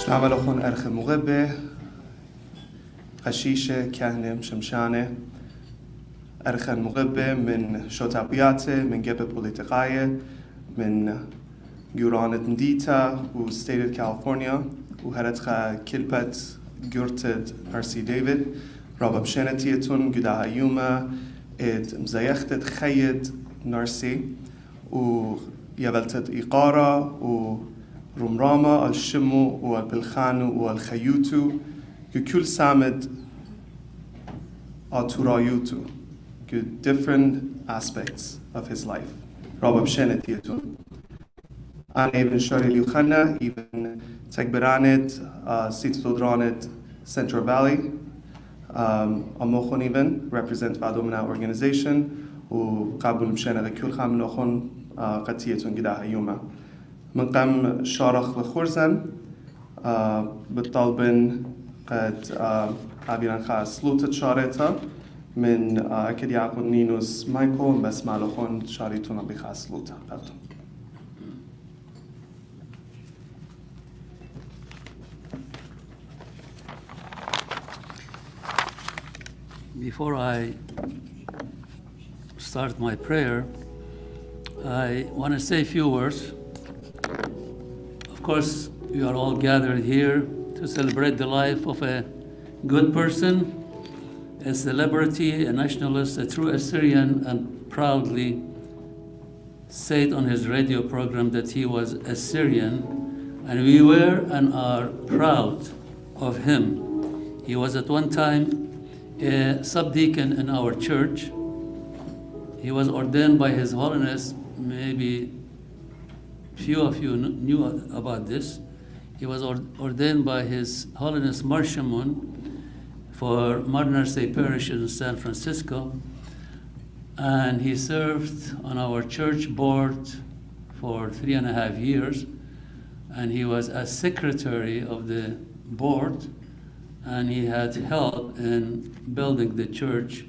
نعمل أخون أرخ مغبة قشيشة كهنم شمشانة أرخ مغبة من شوتابياتة من جبة بوليتقاية من جورانة نديتا وستيت كاليفورنيا وهرتخا كلبت جورتد نارسي ديفيد رابا بشانتيتون جداها يوما اد مزيختت خيد نارسي ويبلتت إيقارة ورمرامة الشمو والبلخانو والخيوتو كل سامد أتورايوتو different aspects of his life. رابا بشانتيتون أنا even شاري ليوخنا even تكبرانت سيتودرانت Central Valley أموخون even represent بعضنا organization وقابل مشانا كل خام نخون قتيتون قداها يوما من قام شارخ لخورزن بالطالبن قد عبيران خاص لوتة شارتها من أكيد يعقون نينوس مايكل بس مالخون شاريتون بخاص لوتة قلتم. Before I start my prayer, I want to say a few words. Of course, we are all gathered here to celebrate the life of a good person, a celebrity, a nationalist, a true Assyrian, and proudly said on his radio program that he was Assyrian, and we were and are proud of him. He was at one time a subdeacon in our church. He was ordained by His Holiness. Maybe few of you knew about this. He was ordained by His Holiness Marshamun for Narsai Parish in San Francisco, and he served on our church board for 3.5 years, and he was as secretary of the board, and he had help in building the church,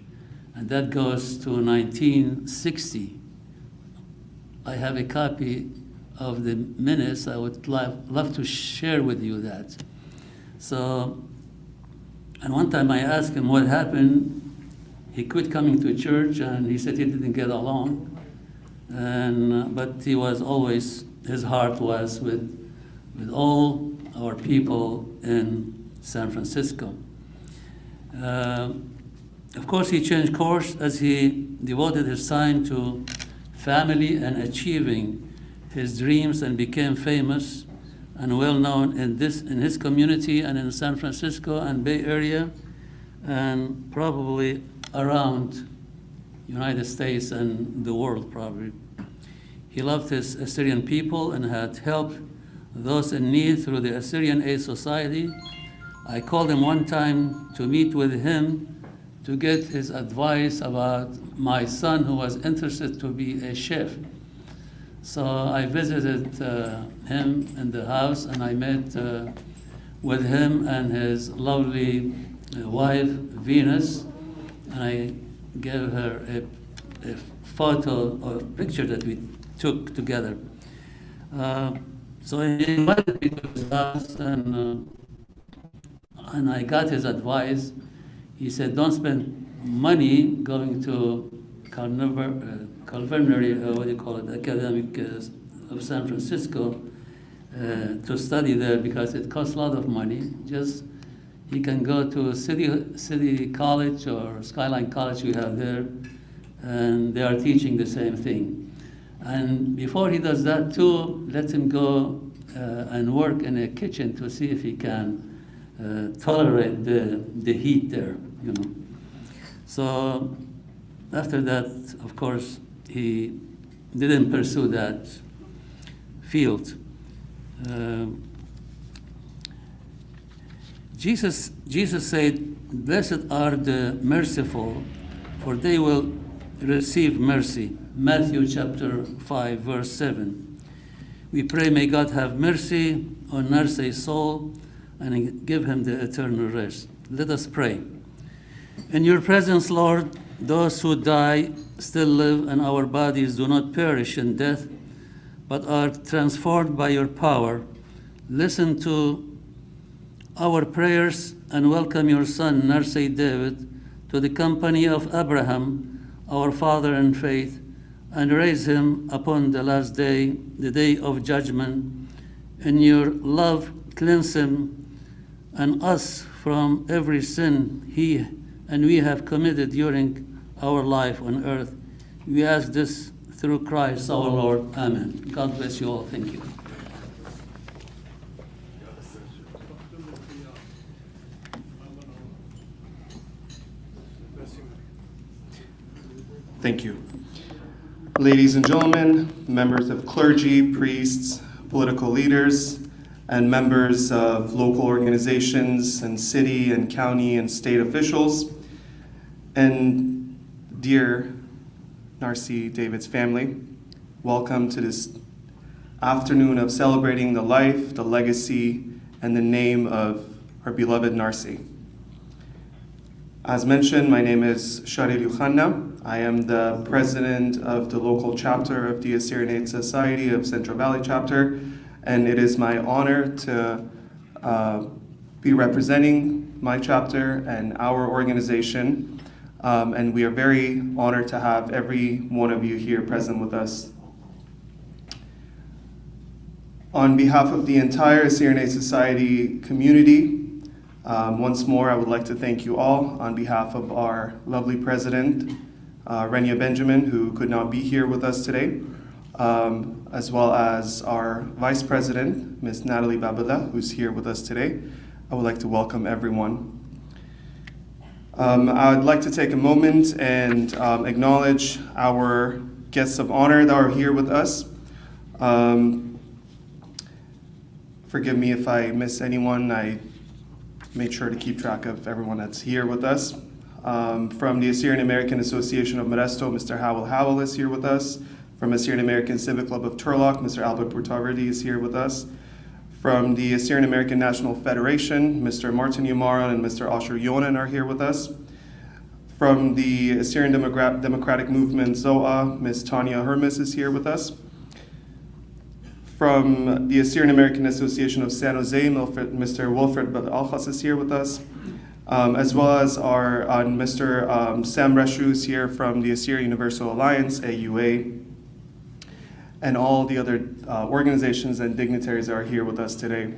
and that goes to 1960. I have a copy of the minutes. I would love to share with you that. So, and one time I asked him what happened. He quit coming to church, and he said he didn't get along, and but he was always, his heart was with all our people in San Francisco. Of course, he changed course as he devoted his time to family and achieving his dreams, and became famous and well known in his community and in San Francisco and Bay Area, and probably around United States and the world probably. He loved his Assyrian people and had helped those in need through the Assyrian Aid Society. I called him one time to meet with him to get his advice about my son, who was interested to be a chef. So I visited him in the house, and I met with him and his lovely wife, Venus, and I gave her a photo or picture that we took together. So he invited me to his house, and I got his advice. He said, don't spend money going to culinary, academic of San Francisco to study there, because it costs a lot of money. Just, he can go to City College or Skyline College we have there, and they are teaching the same thing. And before he does that too, let him go and work in a kitchen to see if he can tolerate the heat there, you know. So after that, of course, he didn't pursue that field. Jesus said, "Blessed are the merciful, for they will receive mercy." Matthew chapter 5, verse 7. We pray, may God have mercy on Narsai's soul and give him the eternal rest. Let us pray. In your presence, Lord, those who die still live, and our bodies do not perish in death, but are transformed by your power. Listen to our prayers and welcome your son, Narsai David, to the company of Abraham, our father in faith, and raise him upon the last day, the day of judgment. In your love, cleanse him and us from every sin he and we have committed during our life on earth. We ask this through Christ our Lord. Amen. God bless you all. Thank you. Thank you. Ladies and gentlemen, members of clergy, priests, political leaders, and members of local organizations and city and county and state officials, and dear Narsai David's family, welcome to this afternoon of celebrating the life, the legacy, and the name of our beloved Narsai. As mentioned, my name is Sharil Yuhanna. I am the president of the local chapter of the Assyrian Aid Society of Central Valley Chapter, and it is my honor to be representing my chapter and our organization, and we are very honored to have every one of you here present with us. On behalf of the entire Assyrian Aid Society community, once more I would like to thank you all on behalf of our lovely president, Renia Benjamin, who could not be here with us today, as well as our Vice President, Ms. Natalie Babila, who's here with us today. I would like to welcome everyone. I would like to take a moment and acknowledge our guests of honor that are here with us. Forgive me if I miss anyone. I made sure to keep track of everyone that's here with us. From the Assyrian American Association of Modesto, Mr. Howell is here with us. From Assyrian American Civic Club of Turlock, Mr. Albert Burtaverdi is here with us. From the Assyrian American National Federation, Mr. Martin Umaran and Mr. Asher Yonan are here with us. From the Assyrian Democratic Movement, ZOA, Ms. Tanya Hermes is here with us. From the Assyrian American Association of San Jose, Mr. Wilfred Alkhas is here with us, as well as our Mr. Sam Reshu is here from the Assyrian Universal Alliance, AUA, and all the other organizations and dignitaries that are here with us today.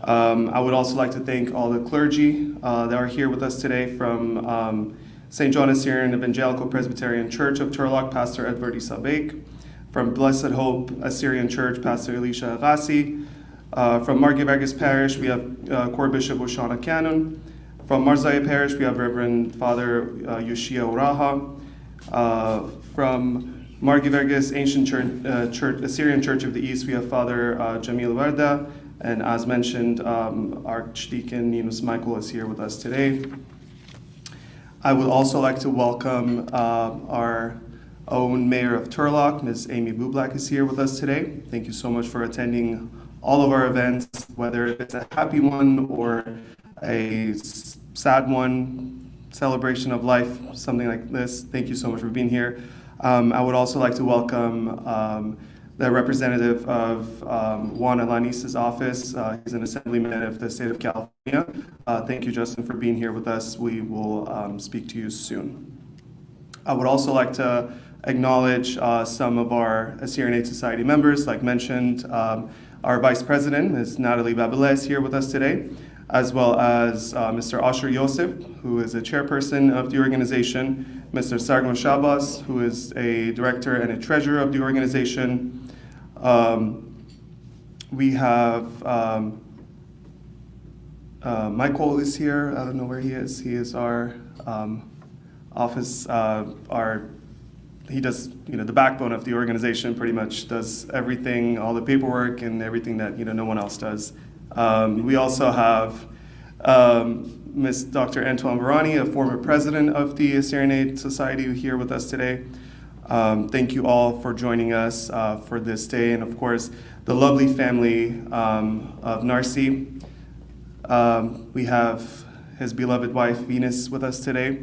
I would also like to thank all the clergy that are here with us today from St. John Assyrian Evangelical Presbyterian Church of Turlock, Pastor Edward Isabek. From Blessed Hope Assyrian Church, Pastor Elisha Agassi. From Margie Vargas Parish, we have Core Bishop Oshana Cannon. From Narsai Parish, we have Reverend Father Yoshia Uraha. From Margie Vargas Ancient Church, Assyrian Church of the East, we have Father Jamil Warda. And as mentioned, Archdeacon Ninus Michael is here with us today. I would also like to welcome our own Mayor of Turlock, Ms. Amy Bublak is here with us today. Thank you so much for attending all of our events, whether it's a happy one or a sad one, celebration of life, something like this. Thank you so much for being here. I would also like to welcome the representative of Juan Alanis's office. He's an assemblyman of the state of California. Thank you, Justin, for being here with us. We will speak to you soon. I would also like to acknowledge some of our Assyrian Aid Society members. Like mentioned, our Vice President, Ms. Natalie Babila, is here with us today, as well as Mr. Asher Yosef, who is a chairperson of the organization, Mr. Sargon Shabas, who is a director and a treasurer of the organization. We have Michael is here. I don't know where he is. He is our office, he does, the backbone of the organization, pretty much does everything, all the paperwork and everything that, no one else does. We also have Ms. Dr. Antoine Varani, a former president of the Assyrian Aid Society, here with us today. Thank you all for joining us for this day, and of course, the lovely family of Narsai. We have his beloved wife, Venus, with us today,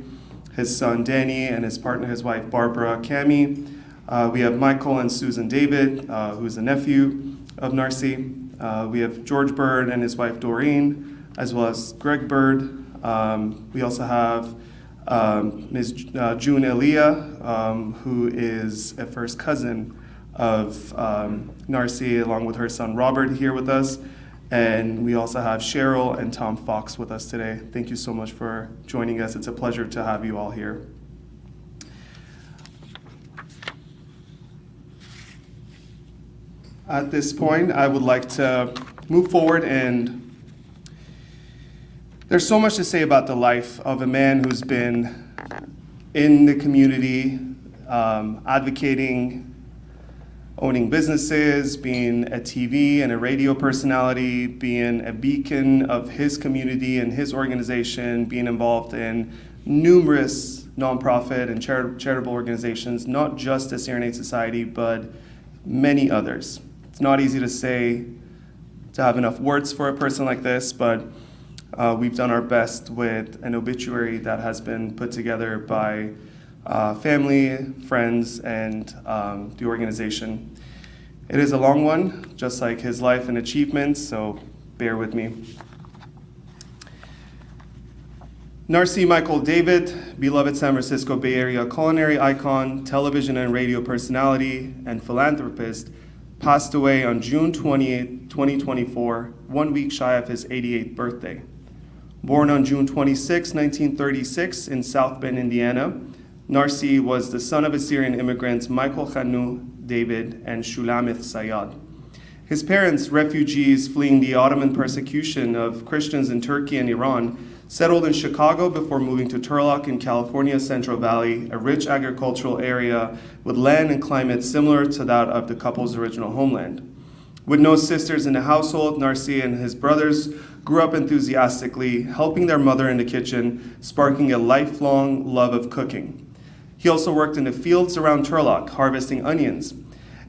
his son, Danny, and his partner, his wife, Barbara Cami. We have Michael and Susan David, who's a nephew of Narsai. We have George Bird and his wife, Doreen. as well as Greg Bird. We also have Ms. June Elia, who is a first cousin of Narsai, along with her son Robert, here with us. And we also have Cheryl and Tom Fox with us today. Thank you so much for joining us. It's a pleasure to have you all here. At this point, I would like to move forward, and there's so much to say about the life of a man who's been in the community, advocating, owning businesses, being a TV and a radio personality, being a beacon of his community and his organization, being involved in numerous nonprofit and charitable organizations, not just the Assyrian Aid Society, but many others. It's not easy to have enough words for a person like this, but we've done our best with an obituary that has been put together by family, friends, and the organization. It is a long one, just like his life and achievements, so bear with me. Narsai Michael David, beloved San Francisco Bay Area culinary icon, television and radio personality, and philanthropist, passed away on June 28, 2024, 1 week shy of his 88th birthday. Born on June 26, 1936 in South Bend, Indiana, Narsai was the son of Assyrian immigrants Michael Chanu David and Shulamith Sayad. His parents, refugees fleeing the Ottoman persecution of Christians in Turkey and Iran, settled in Chicago before moving to Turlock in California's Central Valley, a rich agricultural area with land and climate similar to that of the couple's original homeland. With no sisters in the household, Narsai and his brothers grew up enthusiastically, helping their mother in the kitchen, sparking a lifelong love of cooking. He also worked in the fields around Turlock, harvesting onions.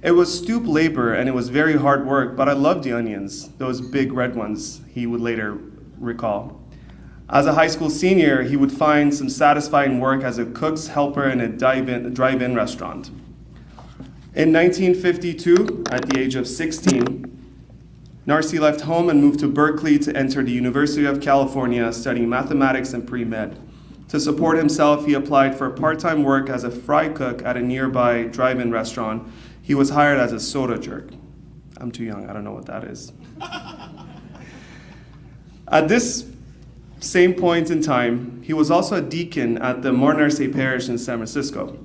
It was stoop labor and it was very hard work, but I loved the onions, those big red ones, he would later recall. As a high school senior, he would find some satisfying work as a cook's helper in a drive-in restaurant. In 1952, at the age of 16, Narsai left home and moved to Berkeley to enter the University of California, studying mathematics and pre-med. To support himself, he applied for part-time work as a fry cook at a nearby drive-in restaurant. He was hired as a soda jerk. I'm too young, I don't know what that is. At this same point in time, he was also a deacon at the Mar Narsai parish in San Francisco.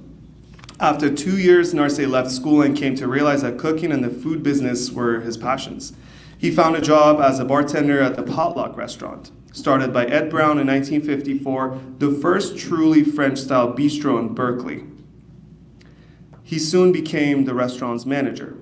After 2 years, Narsai left school and came to realize that cooking and the food business were his passions. He found a job as a bartender at the Potluck restaurant, started by Ed Brown in 1954, the first truly French-style bistro in Berkeley. He soon became the restaurant's manager.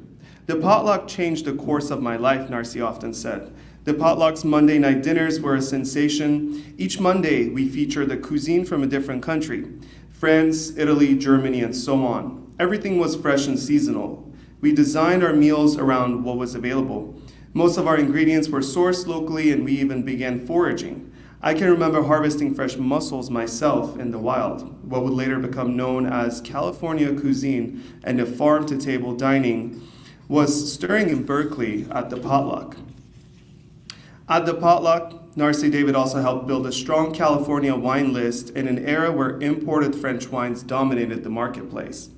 The Potluck changed the course of my life, Narsai often said. The Potluck's Monday night dinners were a sensation. Each Monday, we featured the cuisine from a different country, France, Italy, Germany, and so on. Everything was fresh and seasonal. We designed our meals around what was available. Most of our ingredients were sourced locally, and we even began foraging. I can remember harvesting fresh mussels myself in the wild, what would later become known as California cuisine, and the farm-to-table dining was stirring in Berkeley at the Potluck. At the Potluck, Narsai David also helped build a strong California wine list in an era where imported French wines dominated the marketplace.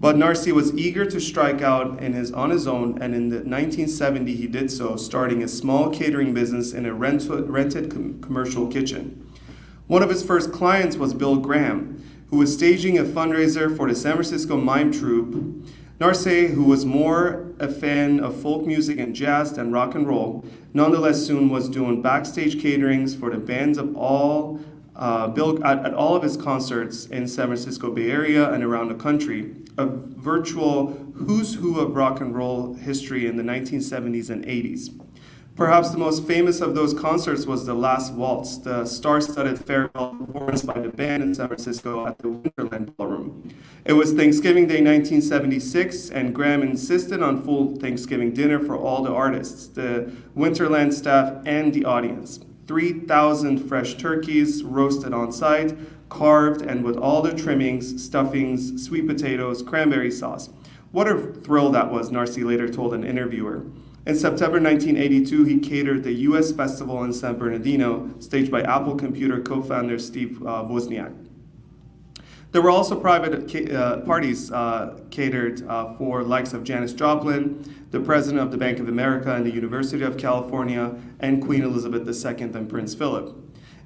But Narsai was eager to strike out on his own, and in 1970 he did so, starting a small catering business in a rented commercial kitchen. One of his first clients was Bill Graham, who was staging a fundraiser for the San Francisco Mime Troupe. Narsai, who was more a fan of folk music and jazz than rock and roll, nonetheless soon was doing backstage caterings for the bands of all at all of his concerts in San Francisco Bay Area and around the country, a virtual who's who of rock and roll history in the 1970s and 80s. Perhaps the most famous of those concerts was The Last Waltz, the star-studded farewell performance by the band in San Francisco at the Winterland Ballroom. It was Thanksgiving Day 1976, and Graham insisted on full Thanksgiving dinner for all the artists, the Winterland staff, and the audience. 3,000 fresh turkeys roasted on site, carved, and with all the trimmings, stuffings, sweet potatoes, cranberry sauce. What a thrill that was, Narsai later told an interviewer. In September 1982, he catered the U.S. Festival in San Bernardino, staged by Apple Computer co-founder Steve Wozniak. There were also private parties catered for likes of Janis Joplin, the president of the Bank of America and the University of California, and Queen Elizabeth II and Prince Philip.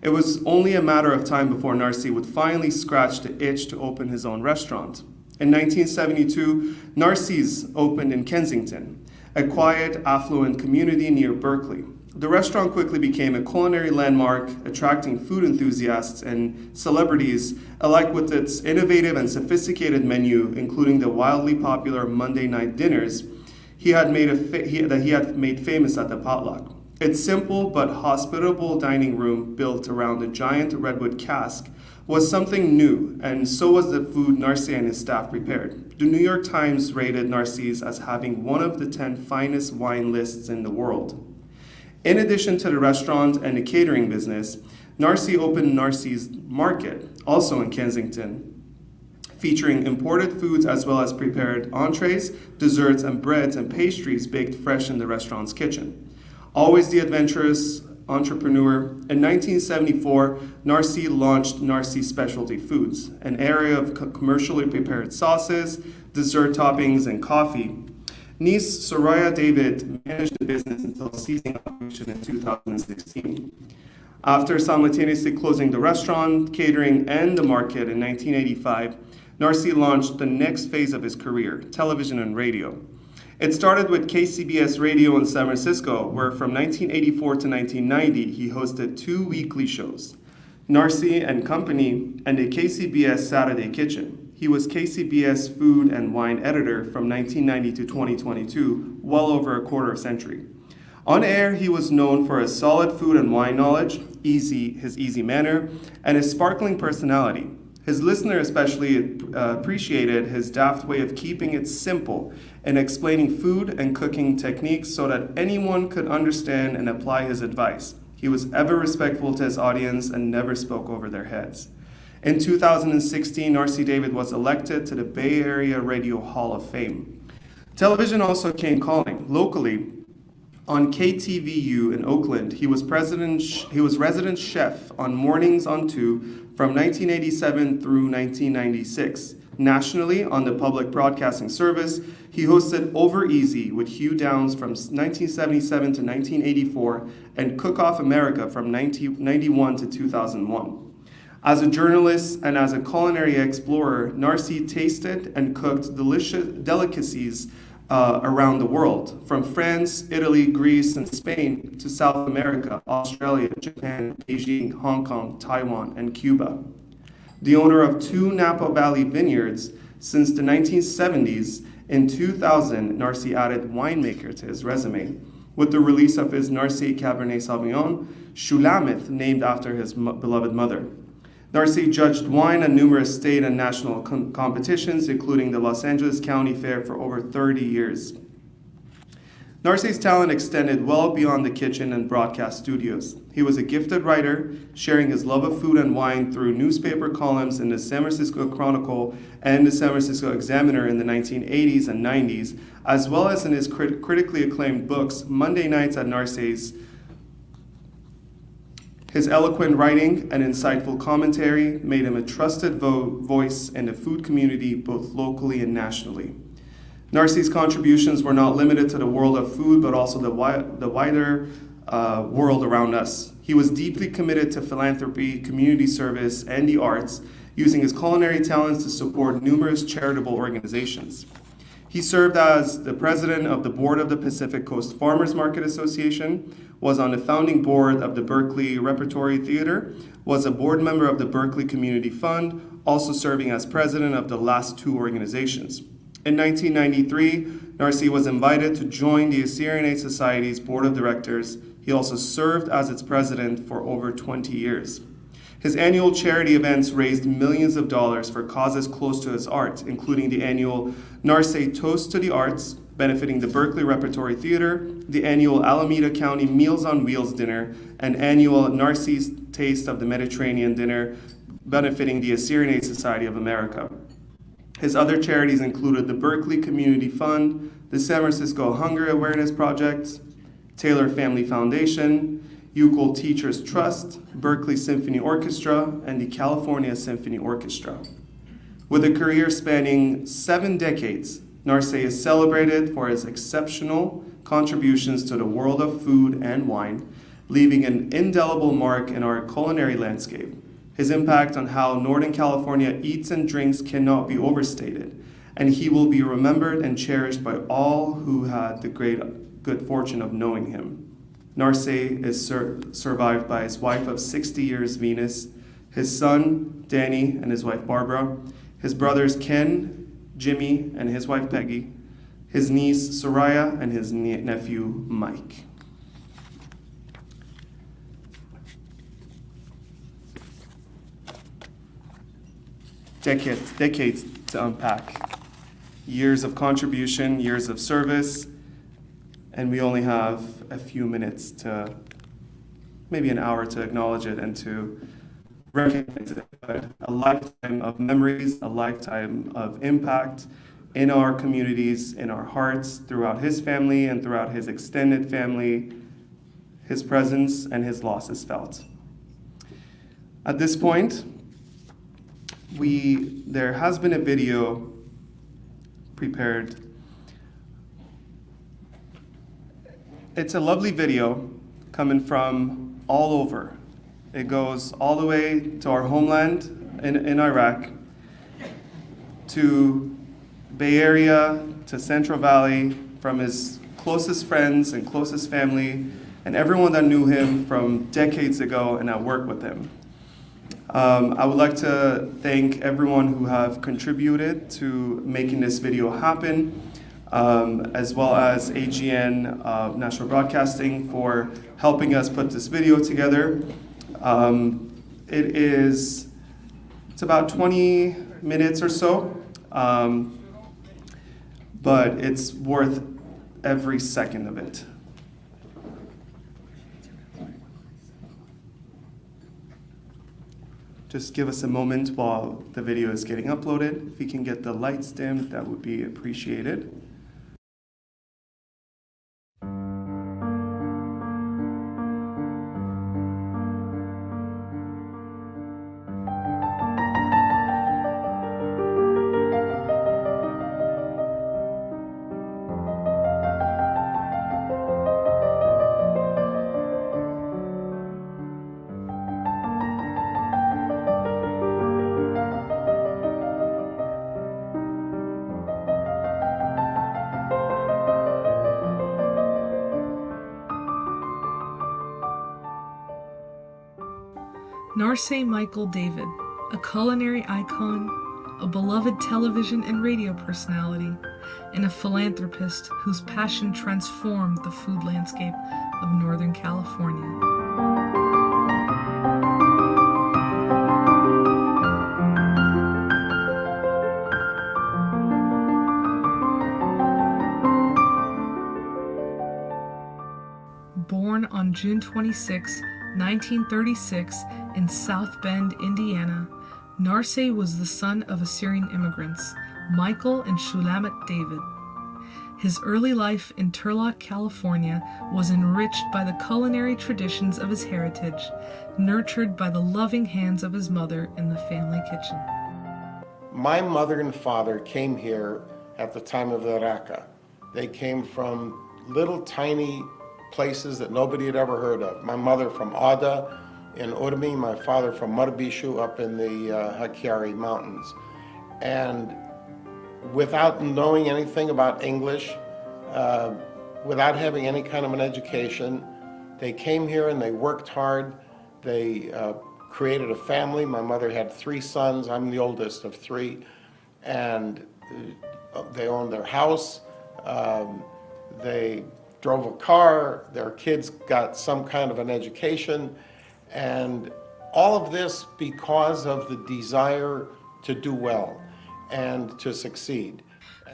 It was only a matter of time before Narsai would finally scratch the itch to open his own restaurant. In 1972, Narsai's opened in Kensington, a quiet, affluent community near Berkeley. The restaurant quickly became a culinary landmark, attracting food enthusiasts and celebrities alike with its innovative and sophisticated menu, including the wildly popular Monday night dinners that he had made famous at the potluck. Its simple but hospitable dining room, built around a giant redwood cask, was something new, and so was the food Narsai and his staff prepared. The New York Times rated Narsai's as having one of the 10 finest wine lists in the world. In addition to the restaurant and the catering business, Narsai opened Narsai's Market, also in Kensington, featuring imported foods as well as prepared entrees, desserts, and breads and pastries baked fresh in the restaurant's kitchen. Always the adventurous entrepreneur, in 1974, Narsai launched Narsai Specialty Foods, an area of commercially prepared sauces, dessert toppings, and coffee. Niece Narsai David managed the business until ceasing operation in 2016. After simultaneously closing the restaurant, catering, and the market in 1985, Narsai launched the next phase of his career, television and radio. It started with KCBS Radio in San Francisco, where from 1984 to 1990, he hosted 2 weekly shows, Narsai and Company and the KCBS Saturday Kitchen. He was KCBS food and wine editor from 1990 to 2022, well over a quarter century. On air, he was known for his solid food and wine knowledge, his easy manner, and his sparkling personality. His listener especially appreciated his daft way of keeping it simple and explaining food and cooking techniques so that anyone could understand and apply his advice. He was ever respectful to his audience and never spoke over their heads. In 2016, Narsai David was elected to the Bay Area Radio Hall of Fame. Television also came calling. Locally, on KTVU in Oakland, he was resident chef on Mornings on 2 from 1987 through 1996. Nationally, on the public broadcasting service, he hosted Over Easy with Hugh Downs from 1977 to 1984 and Cook Off America from 1991 to 2001. As a journalist and as a culinary explorer, Narsai tasted and cooked delicious delicacies around the world, from France, Italy, Greece, and Spain to South America, Australia, Japan, Beijing, Hong Kong, Taiwan, and Cuba. The owner of 2 Napa Valley vineyards since the 1970s, in 2000, Narsai added winemaker to his resume with the release of his Narsai Cabernet Sauvignon, Shulamith, named after his beloved mother. Narsai judged wine at numerous state and national competitions, including the Los Angeles County Fair, for over 30 years. Narsai's talent extended well beyond the kitchen and broadcast studios. He was a gifted writer, sharing his love of food and wine through newspaper columns in the San Francisco Chronicle and the San Francisco Examiner in the 1980s and 90s, as well as in his critically acclaimed books, Monday Nights at Narsai's. His eloquent writing and insightful commentary made him a trusted voice in the food community, both locally and nationally. Narsai's contributions were not limited to the world of food, but also the wider world around us. He was deeply committed to philanthropy, community service, and the arts, using his culinary talents to support numerous charitable organizations. He served as the president of the board of the Pacific Coast Farmers Market Association, was on the founding board of the Berkeley Repertory Theater, was a board member of the Berkeley Community Fund, also serving as president of the last 2 organizations. In 1993, Narsai was invited to join the Assyrian Society's board of directors. He also served as its president for over 20 years. His annual charity events raised millions of dollars for causes close to his art, including the annual Narsai Toast to the Arts, benefiting the Berkeley Repertory Theater, the annual Alameda County Meals on Wheels dinner, and annual Narsai's Taste of the Mediterranean dinner, benefiting the Assyrian Society of America. His other charities included the Berkeley Community Fund, the San Francisco Hunger Awareness Project, Taylor Family Foundation, UCOL Teachers Trust, Berkeley Symphony Orchestra, and the California Symphony Orchestra. With a career spanning 7 decades, Narsai is celebrated for his exceptional contributions to the world of food and wine, leaving an indelible mark in our culinary landscape. His impact on how Northern California eats and drinks cannot be overstated, and he will be remembered and cherished by all who had the good fortune of knowing him. Narsai is survived by his wife of 60 years, Venus, his son, Danny, and his wife, Barbara, his brothers, Ken, Jimmy, and his wife, Peggy, his niece, Soraya, and his nephew, Mike. Decades to unpack. Years of contribution, years of service, and we only have a few minutes to, maybe an hour to acknowledge it and to recognize it. But a lifetime of memories, a lifetime of impact in our communities, in our hearts, throughout his family and throughout his extended family. His presence and his loss is felt. At this point, there has been a video prepared. It's a lovely video coming from all over. It goes all the way to our homeland in Iraq, to Bay Area, to Central Valley, from his closest friends and closest family, and everyone that knew him from decades ago and that worked with him. I would like to thank everyone who have contributed to making this video happen, as well as AGN National Broadcasting for helping us put this video together. It's about 20 minutes or so, but it's worth every second of it. Just give us a moment while the video is getting uploaded. If you can get the lights dimmed, that would be appreciated. Narsai Michael David, a culinary icon, a beloved television and radio personality, and a philanthropist whose passion transformed the food landscape of Northern California. Born on June 26, 1936, in South Bend, Indiana, Narsai was the son of Assyrian immigrants, Michael and Shulamit David. His early life in Turlock, California was enriched by the culinary traditions of his heritage, nurtured by the loving hands of his mother in the family kitchen. My mother and father came here at the time of the Raqqa. They came from little tiny places that nobody had ever heard of. My mother from Ada in Urmi, my father from Marbishu up in the Hakkari Mountains. And without knowing anything about English, without having any kind of an education, they came here and they worked hard. They created a family. My mother had 3 sons. I'm the oldest of 3. And they owned their house. They drove a car. Their kids got some kind of an education. And all of this because of the desire to do well and to succeed.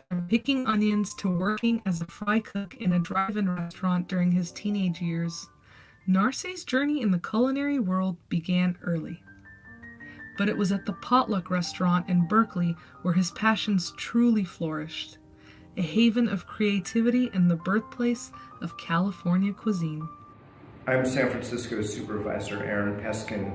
From picking onions to working as a fry cook in a drive-in restaurant during his teenage years, Narsai's journey in the culinary world began early. but it was at the Potluck restaurant in Berkeley where his passions truly flourished, a haven of creativity and the birthplace of California cuisine. I'm San Francisco Supervisor Aaron Peskin,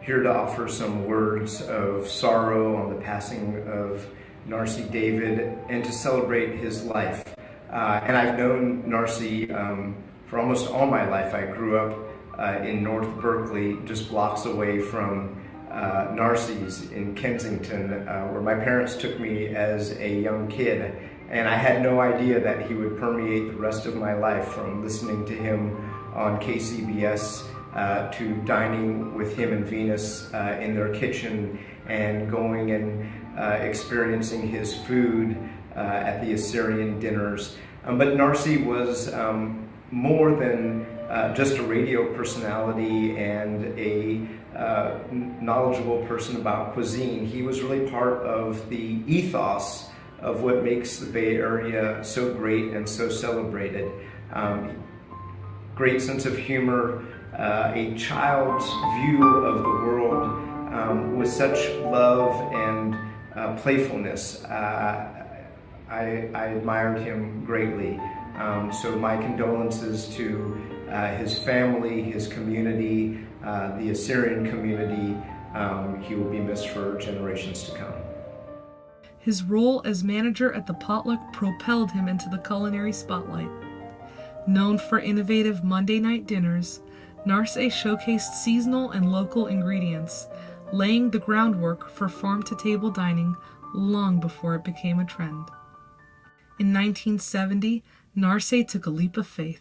here to offer some words of sorrow on the passing of Narsai David and to celebrate his life. And I've known Narsai for almost all my life. I grew up in North Berkeley, just blocks away from Narsai's in Kensington, where my parents took me as a young kid. And I had no idea that he would permeate the rest of my life, from listening to him on KCBS to dining with him and Venus in their kitchen and going and experiencing his food at the Assyrian dinners. But Narsai was more than just a radio personality and a knowledgeable person about cuisine. He was really part of the ethos of what makes the Bay Area so great and so celebrated. Great sense of humor, a child's view of the world with such love and playfulness. I admired him greatly. So my condolences to his family, his community, the Assyrian community. He will be missed for generations to come. His role as manager at the Potluck propelled him into the culinary spotlight. Known for innovative Monday night dinners, Narsai showcased seasonal and local ingredients, laying the groundwork for farm-to-table dining long before it became a trend. In 1970, Narsai took a leap of faith,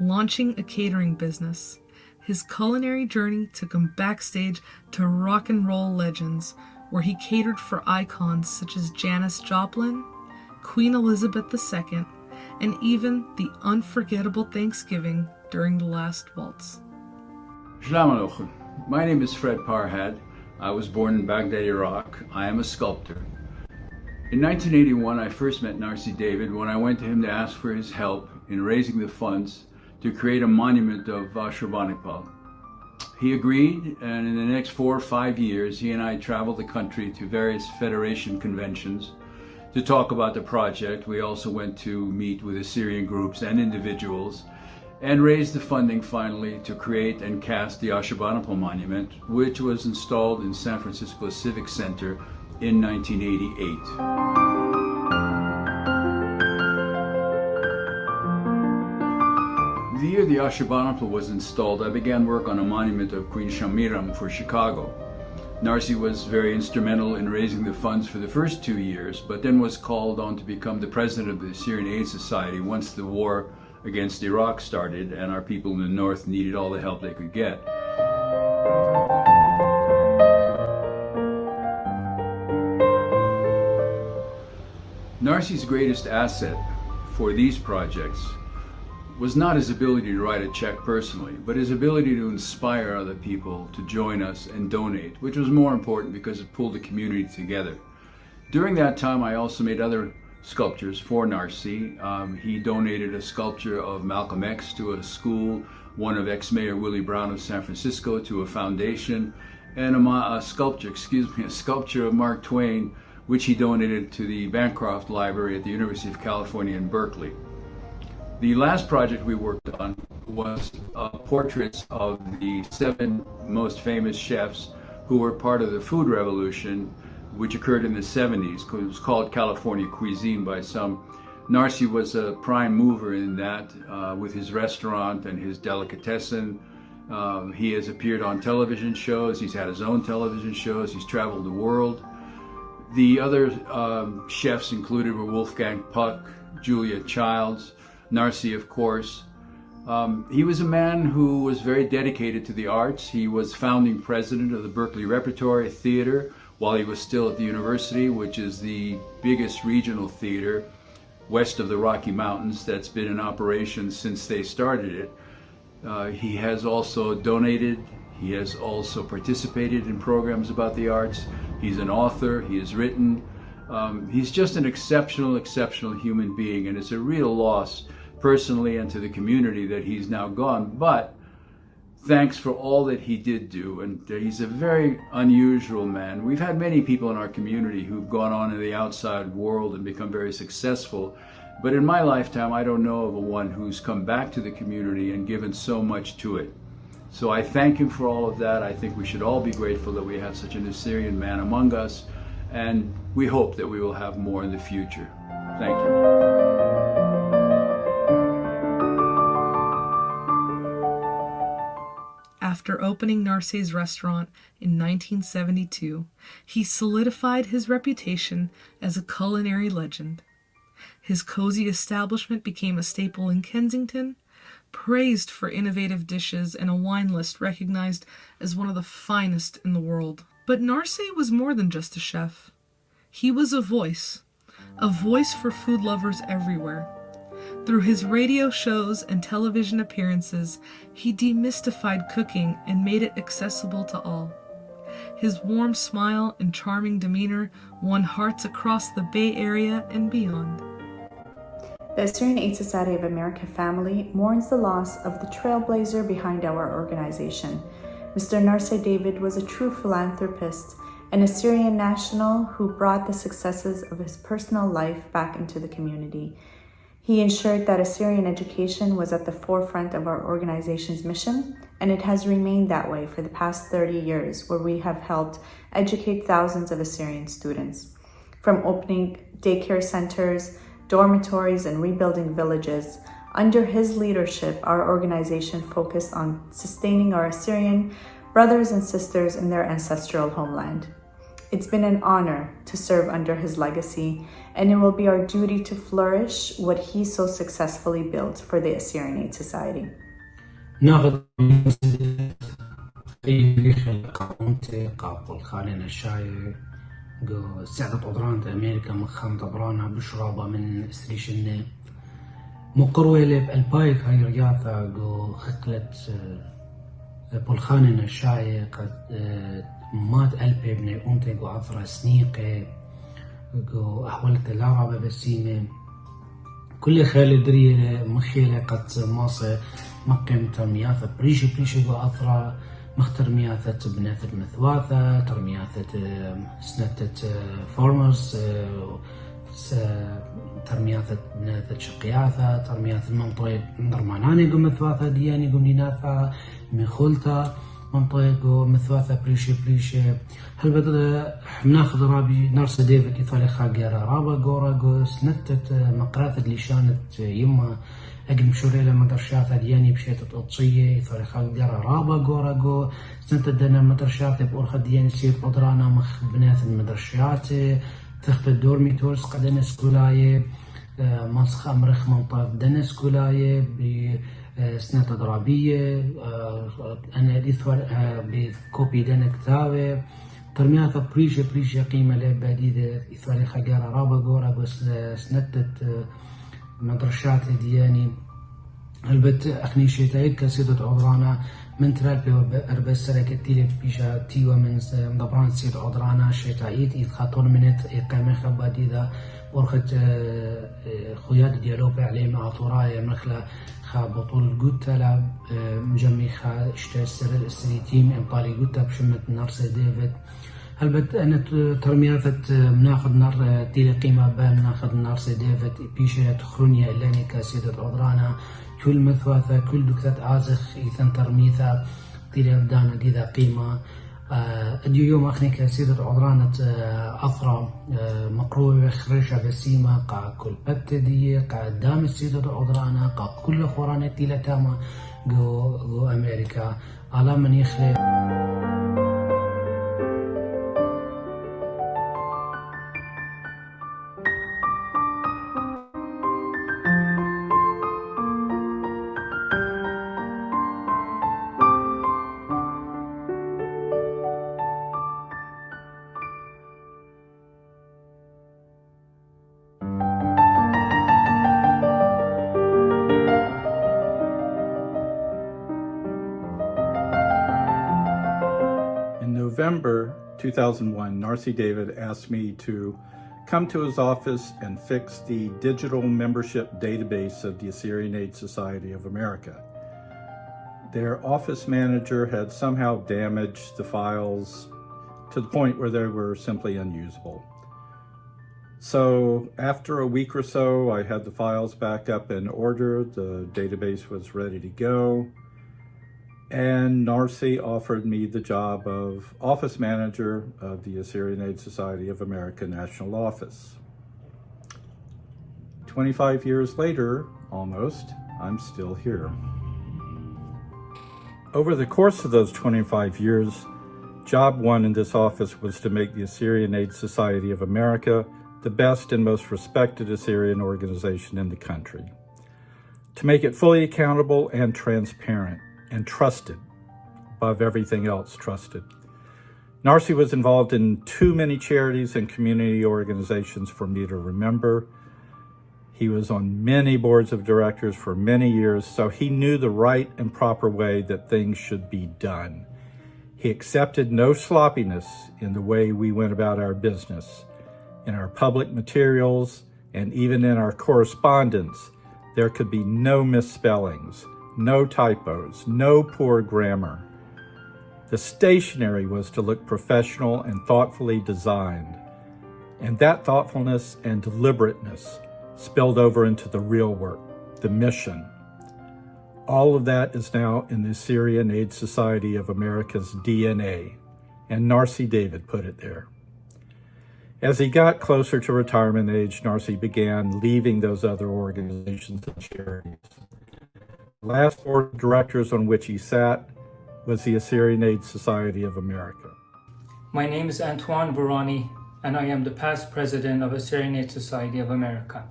launching a catering business. His culinary journey took him backstage to rock and roll legends, where he catered for icons such as Janis Joplin, Queen Elizabeth II, and even the unforgettable Thanksgiving during the last waltz. Shalom Aleichem. My name is Fred Parhad. I was born in Baghdad, Iraq. I am a sculptor. In 1981, I first met Narsai David when I went to him to ask for his help in raising the funds to create a monument of Ashurbanipal. He agreed, and in the next 4 or 5 years, he and I traveled the country to various Federation conventions to talk about the project. We also went to meet with Assyrian groups and individuals and raised the funding finally to create and cast the Ashurbanipal monument, which was installed in San Francisco Civic Center in 1988. The year the Ashurbanipal was installed, I began work on a monument of Queen Shamiram for Chicago. Narsai was very instrumental in raising the funds for the first 2 years, but then was called on to become the president of the Assyrian Aid Society once the war against Iraq started and our people in the north needed all the help they could get. Narsai's greatest asset for these projects was not his ability to write a check personally, but his ability to inspire other people to join us and donate, which was more important because it pulled the community together. During that time, I also made other sculptures for Narsai. He donated a sculpture of Malcolm X to a school, one of ex-Mayor Willie Brown of San Francisco to a foundation, and a sculpture of Mark Twain, which he donated to the Bancroft Library at the University of California in Berkeley. The last project we worked on was portraits of the 7 most famous chefs who were part of the food revolution, which occurred in the 70s. It was called California cuisine by some. Narsai was a prime mover in that with his restaurant and his delicatessen. He has appeared on television shows, he's had his own television shows, he's traveled the world. The other chefs included were Wolfgang Puck, Julia Childs, Narsai, of course. He was a man who was very dedicated to the arts. He was founding president of the Berkeley Repertory Theater while he was still at the university, which is the biggest regional theater west of the Rocky Mountains that's been in operation since they started it. He has also donated. He has also participated in programs about the arts. He's an author. He has written. He's just an exceptional human being, and it's a real loss personally and to the community that he's now gone. But thanks for all that he did do. And he's a very unusual man. We've had many people in our community who've gone on in the outside world and become very successful. But in my lifetime, I don't know of a one who's come back to the community and given so much to it. So I thank him for all of that. I think we should all be grateful that we have such an Assyrian man among us. And we hope that we will have more in the future. Thank you. After opening Narsai's restaurant in 1972, he solidified his reputation as a culinary legend. His cozy establishment became a staple in Kensington, praised for innovative dishes and a wine list recognized as one of the finest in the world. But Narsai was more than just a chef. He was a voice for food lovers everywhere. Through his radio shows and television appearances, he demystified cooking and made it accessible to all. His warm smile and charming demeanor won hearts across the Bay Area and beyond. The Assyrian Aid Society of America family mourns the loss of the trailblazer behind our organization. Mr. Narsai David was a true philanthropist, an Assyrian national who brought the successes of his personal life back into the community. He ensured that Assyrian education was at the forefront of our organization's mission, and it has remained that way for the past 30 years, where we have helped educate thousands of Assyrian students. From opening daycare centers, dormitories, and rebuilding villages, under his leadership, our organization focused on sustaining our Assyrian brothers and sisters in their ancestral homeland. It's been an honor to serve under his legacy, and it will be our duty to flourish what he so successfully built for the Assyrian Aid Society. ناخذ أي قاونتي قابل خالنا الشاي جو سعدت قدران أمريكا مخام طبرانا بشرابة من سريشنة مقروة لب البايك هاي رياضة جو خقلت بالخاننا الشاي قد مات قلبي بني أمتي جو عفرة سنيقة جو أحولت العربة بسيمة كل خالي دريه مخيلة قد ماصة مقيم ترمياثة بريشي جو عفرة مخترمياثة بناثة مثواثة ترمياثة سنتة فورمرز ترمياثة بناثة شقياثة ترمياثة منطقة درماناني جو مثواثة دياني جو منيناثة مخولتا منطقة جو مثواثة بريشي هل بدأ مناخذ رابي نارساي ديفيد إثالي خاقيرا رابا جورا جو سنتة مقراثة اللي شانت يما أجل مشوريلة مدرشاثة دياني بشيتة أطشية إثالي خاقيرا رابا جورا جو سنتة دانا مدرشاثة بأورخة دياني سير قدرانا مخ بناث المدرشات تخت الدورميتورس قدنا سكولاية مسخ أمرخ منطقة دنا سكولاية بسنة درابية أنا إثوار بكوبي دنا كتابة ترمياثة بريشة قيمة لباديدة إثوالي خاقيرا رابا جورا بس سنتة مدرشات دياني البت أخني شيتايد كسيدة عذرانا من ترالبي أربس سركتيلي بيشا تيوة من مدبران سيد عذرانا شيتايد إذ خاطر منت إقامة خباديدة ورخت خويات ديالوبي عليه مع طورايا مخلا خا بطول قوتا لاب مجمي خا اشتاش سر السريتيم امطالي قوتا بشمت نارساي ديفيد هلبت أنا ترمياثة مناخد نار تيلي قيمة بال مناخد نارساي ديفيد بيشا تخرونيا إلاني كاسيدة عذرانا كل مثواثة كل دكتات عازخ إيثان ترميثة تيلي أبدانا ديذا قيمة أديو يوم أخني كاسيدة عذرانة أثرى مقروبة خريشة بسيمة قا كل بت دي قا دام السيدة عذرانة قا كل خورانة تيلة تاما جو أمريكا على من يخلق November 2001, Narsai David asked me to come to his office and fix the digital membership database of the Assyrian Aid Society of America. Their office manager had somehow damaged the files to the point where they were simply unusable. So after a week or so, I had the files back up in order. The database was ready to go. And Narsai offered me the job of office manager of the Assyrian Aid Society of America National Office. 25 years later, almost, I'm still here. Over the course of those 25 years, job one in this office was to make the Assyrian Aid Society of America the best and most respected Assyrian organization in the country. To make it fully accountable and transparent and trusted, above everything else trusted. Narsai was involved in too many charities and community organizations for me to remember. He was on many boards of directors for many years, so he knew the right and proper way that things should be done. He accepted no sloppiness in the way we went about our business. In our public materials and even in our correspondence, there could be no misspellings, no typos, no poor grammar. The stationery was to look professional and thoughtfully designed. And that thoughtfulness and deliberateness spilled over into the real work, the mission. All of that is now in the Assyrian Aid Society of America's DNA, and Narsai David put it there. As he got closer to retirement age, Narsai began leaving those other organizations and charities. The last board of directors on which he sat was the Assyrian Aid Society of America. My name is Antoine Varani, and I am the past president of Assyrian Aid Society of America.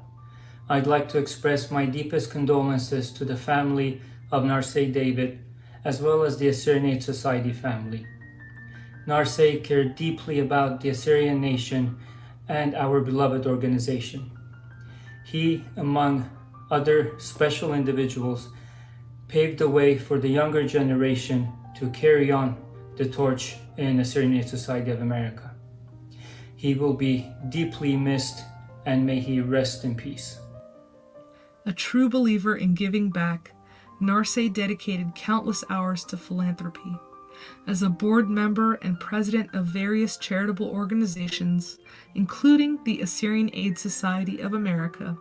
I'd like to express my deepest condolences to the family of Narsai David, as well as the Assyrian Aid Society family. Narsai cared deeply about the Assyrian nation and our beloved organization. He, among other special individuals, paved the way for the younger generation to carry on the torch in Assyrian Aid Society of America. He will be deeply missed, and may he rest in peace. A true believer in giving back, Narsai dedicated countless hours to philanthropy. As a board member and president of various charitable organizations, including the Assyrian Aid Society of America,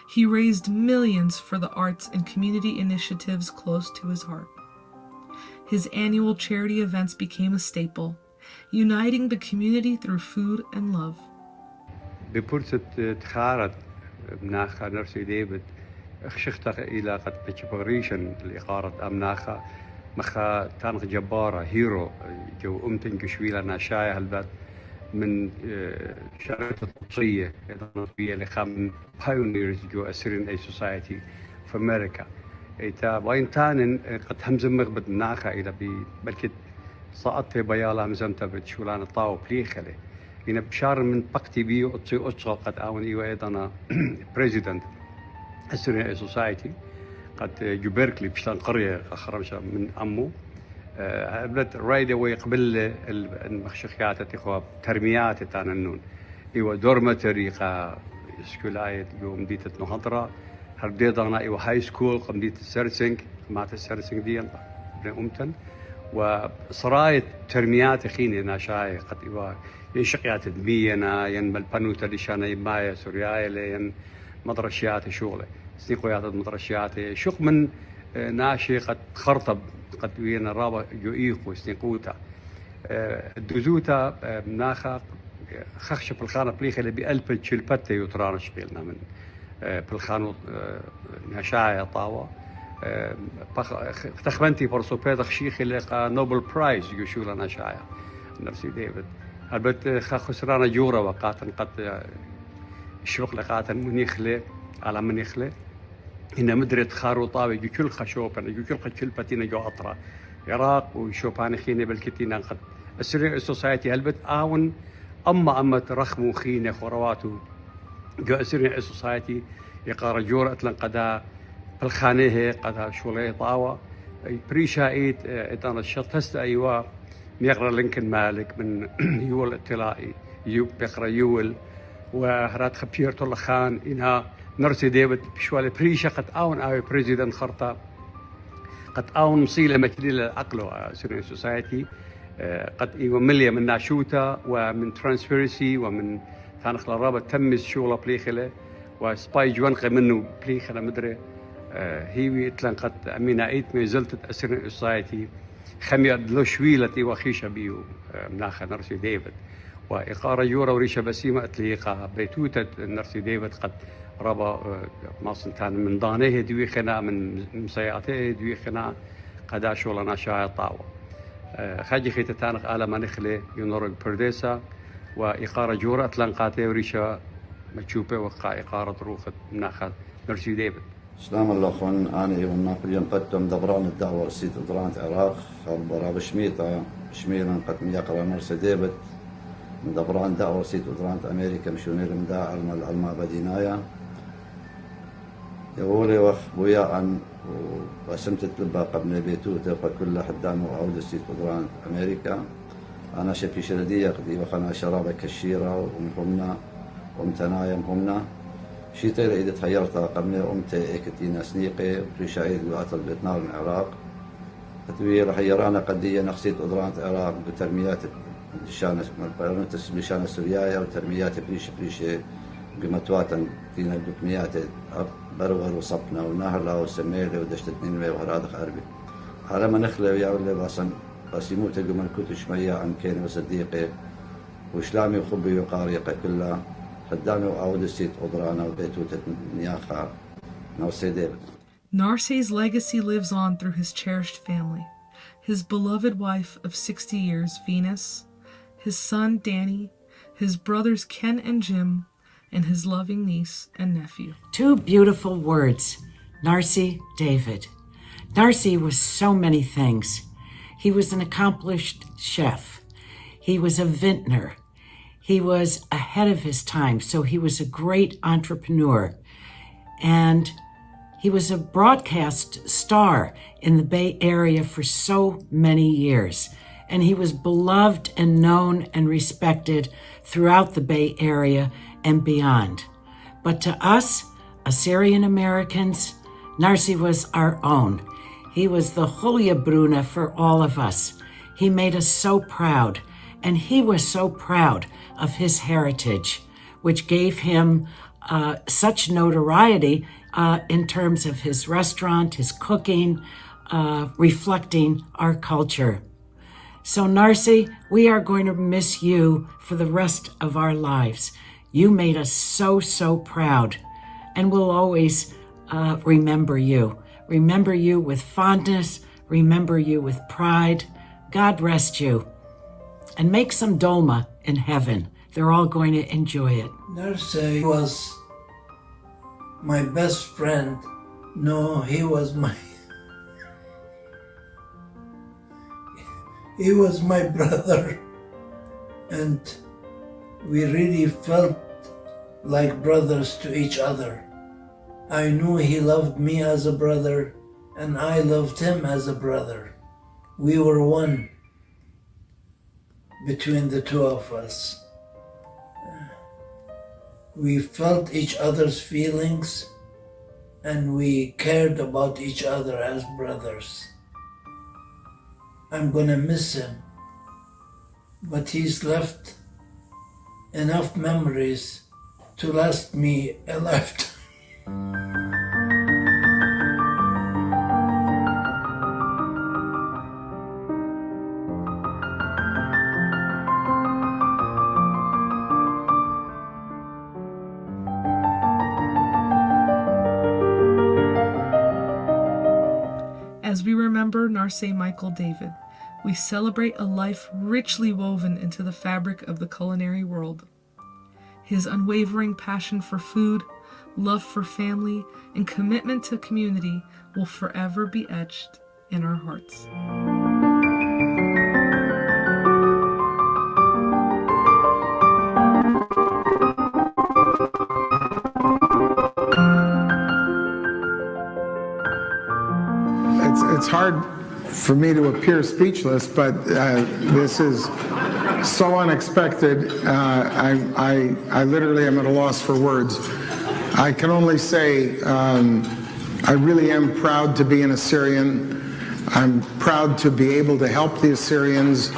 he raised millions for the arts and community initiatives close to his heart. His annual charity events became a staple, uniting the community through food and love. بفرصة تخارت مناخة نرسي ديفيد اخشختك إلى قد بتشبغريشن الإقارة أمناخة مخا تانق جبارة هيرو جو أمتن كشويلة ناشاية هالبات من شركة الطبية الطبية اللي خام بايونيرز جو أسيرين أي سوسايتي في أمريكا إيتا وين تانن قد همزم مغبت مناخة إلى بلكت سقطت بيالا مزمتا بتشولان الطاو بليخلي إن بشار من بقتي بيو أطي أطشغل قد آون إيو أيضا بريزيدنت أسيرين أي سوسايتي قد جبركلي بشتان قرية خرمشة من أمو بدأت رايدة ويقبل المخشخيات تخواب ترميات تاننون إيوه دورمتري قا سكولايت يوم ديت نهضرة هرديت أنا إيوه هاي سكول قم ديت السرسنج مات السرسنج دي ابن أمتن وصرايت ترميات خيني ناشاي قد إيوه يشقيات دمينا ين بالبنوتا لشانا يمايا سورياي ين مدرشيات شغله سنيقويات مدرشيات شق من ناشي قد خرطب قد وينا رابا يؤيق وسنيقوتا الدزوتا مناخا خخش بالخانة بليخة اللي بقلب تشلبتة يطران شقيلنا من بالخانو ناشايا طاوة تخبنتي برسوبيت خشيخي اللي نوبل برايز يشولا ناشايا نرسي ديفيد البت خسرانا جورا وقاتن قد الشوق لقاتن منيخلي على منيخلي إن مدرت خارو طاوي يكل خشوبنا يكل خشلبتينا جو أطرا عراق وشوبان خيني بالكتينا قد السريع السوسايتي هلبت آون أما ترخمو خيني خورواتو جو السريع السوسايتي يقار جورة لنقدا بالخانيه قدا شولي طاوة بريشايت إتانا الشطست أيوا ميقرا لينكن مالك من يول التلائي بيقرا يول وهرات خبير طول خان إنها نرسي ديفيد بشوالي بريشا قد آون آوي بريزيدنت خرطة قد آون مصيلة مكليلة عقله سوريان سوسايتي قد يومليا من ناشوتا ومن ترانسبيرسي ومن تانخ لرابة تمز شغله بليخلة وسباي جوانقة منه بليخلة مدري هي تلنقت أمينا إيت ميزلت أسيرين سوسايتي خمي أدلو شويلتي وخيشة بيو مناخ نرسي ديفيد وإقارة جورا وريشة بسيمة أتليقا بيتوتة نرسي ديفيد قد ربا ماصنتان من ضانيه دويخنا من مسياته دويخنا قدا شغلنا شاي طاوة خاجي خيتا تانق آلا ما نخلي ينورق برديسا وإقارة جورا أتلنقاته وريشة متشوبة وقا إقارة روخة مناخ نرسي ديفيد سلام الله أخوان أنا إيوان نابليون قدم دبران الدعوة رسيت درانت عراق خربرا بشميطة شميرا قد يقرأ نرسي ديفيد من دبران دعوة رسيت درانت أمريكا مشونير مداع الما بدينايا يقولي وخ بويا وقسمت تلبا قبل بيتوتا فكل حدان وعود رسيت درانت أمريكا أنا شبي شردية قدي وخنا شرابة كشيرة ومهمنا ومتنايا مهمنا شيتي إذا تغيرت قبل أمتي إكتينا سنيقي بريشايد وأطل فيتنام من العراق تتوير حيرانا قدية نقصيت أدرانت العراق بترميات بشان السوريايا وترميات بريشة بمتواتا تينا الدكميات برغر وصبنا ونهرلا وسميلي ودشت نينوي وهرادخ أربي على ما نخلي ويا ولي بس يموت قمر كتش ميا أمكيني وصديقي وإسلامي وخبي وقاريقي كلها حداني وعود السيت أدرانا وبيتوتة نياخا نارسي ديفيد. Narsai's legacy lives on through his cherished family, his beloved wife of 60 years, Venus, his son, Danny, his brothers, Ken and Jim, and his loving niece and nephew. Two beautiful words, Narsai David. Narsai was so many things. He was an accomplished chef. He was a vintner. He was ahead of his time, so he was a great entrepreneur. And he was a broadcast star in the Bay Area for so many years. And he was beloved and known and respected throughout the Bay Area and beyond. But to us, Assyrian Americans, Narsai was our own. He was the Hulya Bruna for all of us. He made us so proud. And he was so proud of his heritage, which gave him such notoriety in terms of his restaurant, his cooking, reflecting our culture. So Narsai, we are going to miss you for the rest of our lives. You made us so, so proud, and we'll always remember you. Remember you with fondness, remember you with pride. God rest you. And make some dolma in heaven. They're all going to enjoy it. Narsai was my best friend. No, he was my brother. And we really felt like brothers to each other. I knew he loved me as a brother, and I loved him as a brother. We were one between the two of us. We felt each other's feelings, and we cared about each other as brothers. I'm gonna miss him, but he's left enough memories to last me a lifetime. As we remember Narsai Michael David, we celebrate a life richly woven into the fabric of the culinary world. His unwavering passion for food, love for family, and commitment to community will forever be etched in our hearts. It's hard for me to appear speechless, but this is so unexpected. I literally am at a loss for words. I can only say I really am proud to be an Assyrian. I'm proud to be able to help the Assyrians.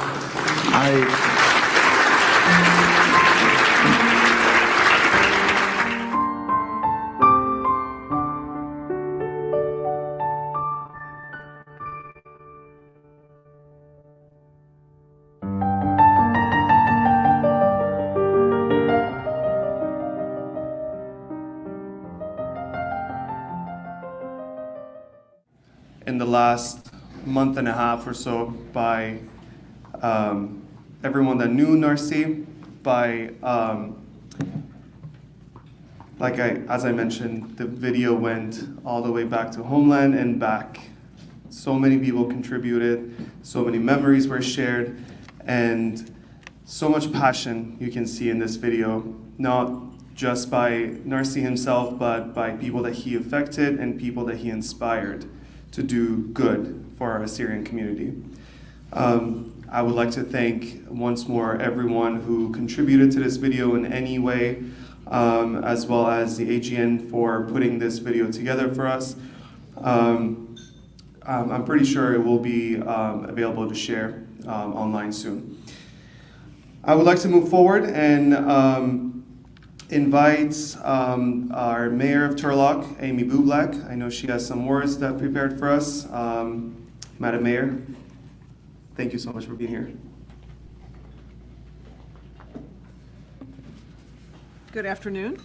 In the last month and a half or so, by everyone that knew Narsai, by as I mentioned, the video went all the way back to Homeland and back. So many people contributed, so many memories were shared, and so much passion you can see in this video, not just by Narsai himself, but by people that he affected and people that he inspired to do good for our Assyrian community. I would like to thank once more everyone who contributed to this video in any way, as well as the AGN for putting this video together for us. I'm pretty sure it will be available to share online soon. I would like to move forward and invite our Mayor of Turlock, Amy Bublak. I know she has some words that prepared for us. Madam Mayor, thank you so much for being here. Good afternoon,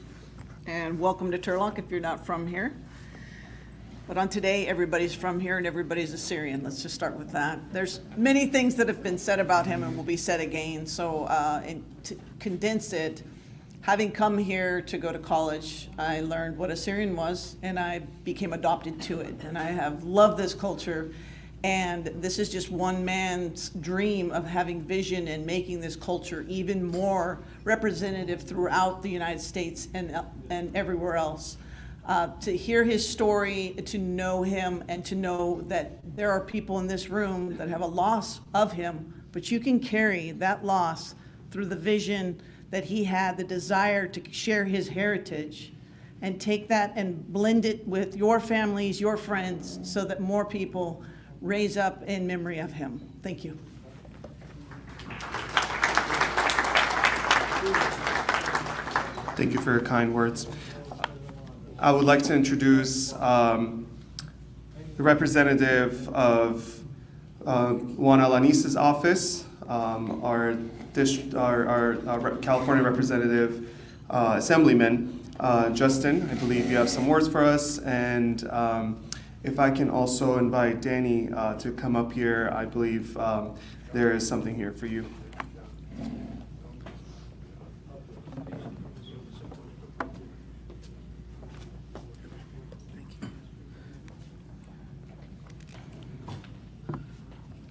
and welcome to Turlock if you're not from here. But on today, everybody's from here and everybody's Assyrian. Let's just start with that. There's many things that have been said about him and will be said again. So to condense it, having come here to go to college, I learned what Assyrian was and I became adopted to it. And I have loved this culture. And this is just one man's dream of having vision and making this culture even more representative throughout the United States and everywhere else. To hear his story, to know him, and to know that there are people in this room that have a loss of him, but you can carry that loss through the vision that he had, the desire to share his heritage, and take that and blend it with your families, your friends, so that more people raise up in memory of him. Thank you. Thank you for your kind words. I would like to introduce the representative of Juan Alanis's office, our California representative, Assemblyman Justin. I believe you have some words for us, and if I can also invite Danny to come up here, I believe there is something here for you.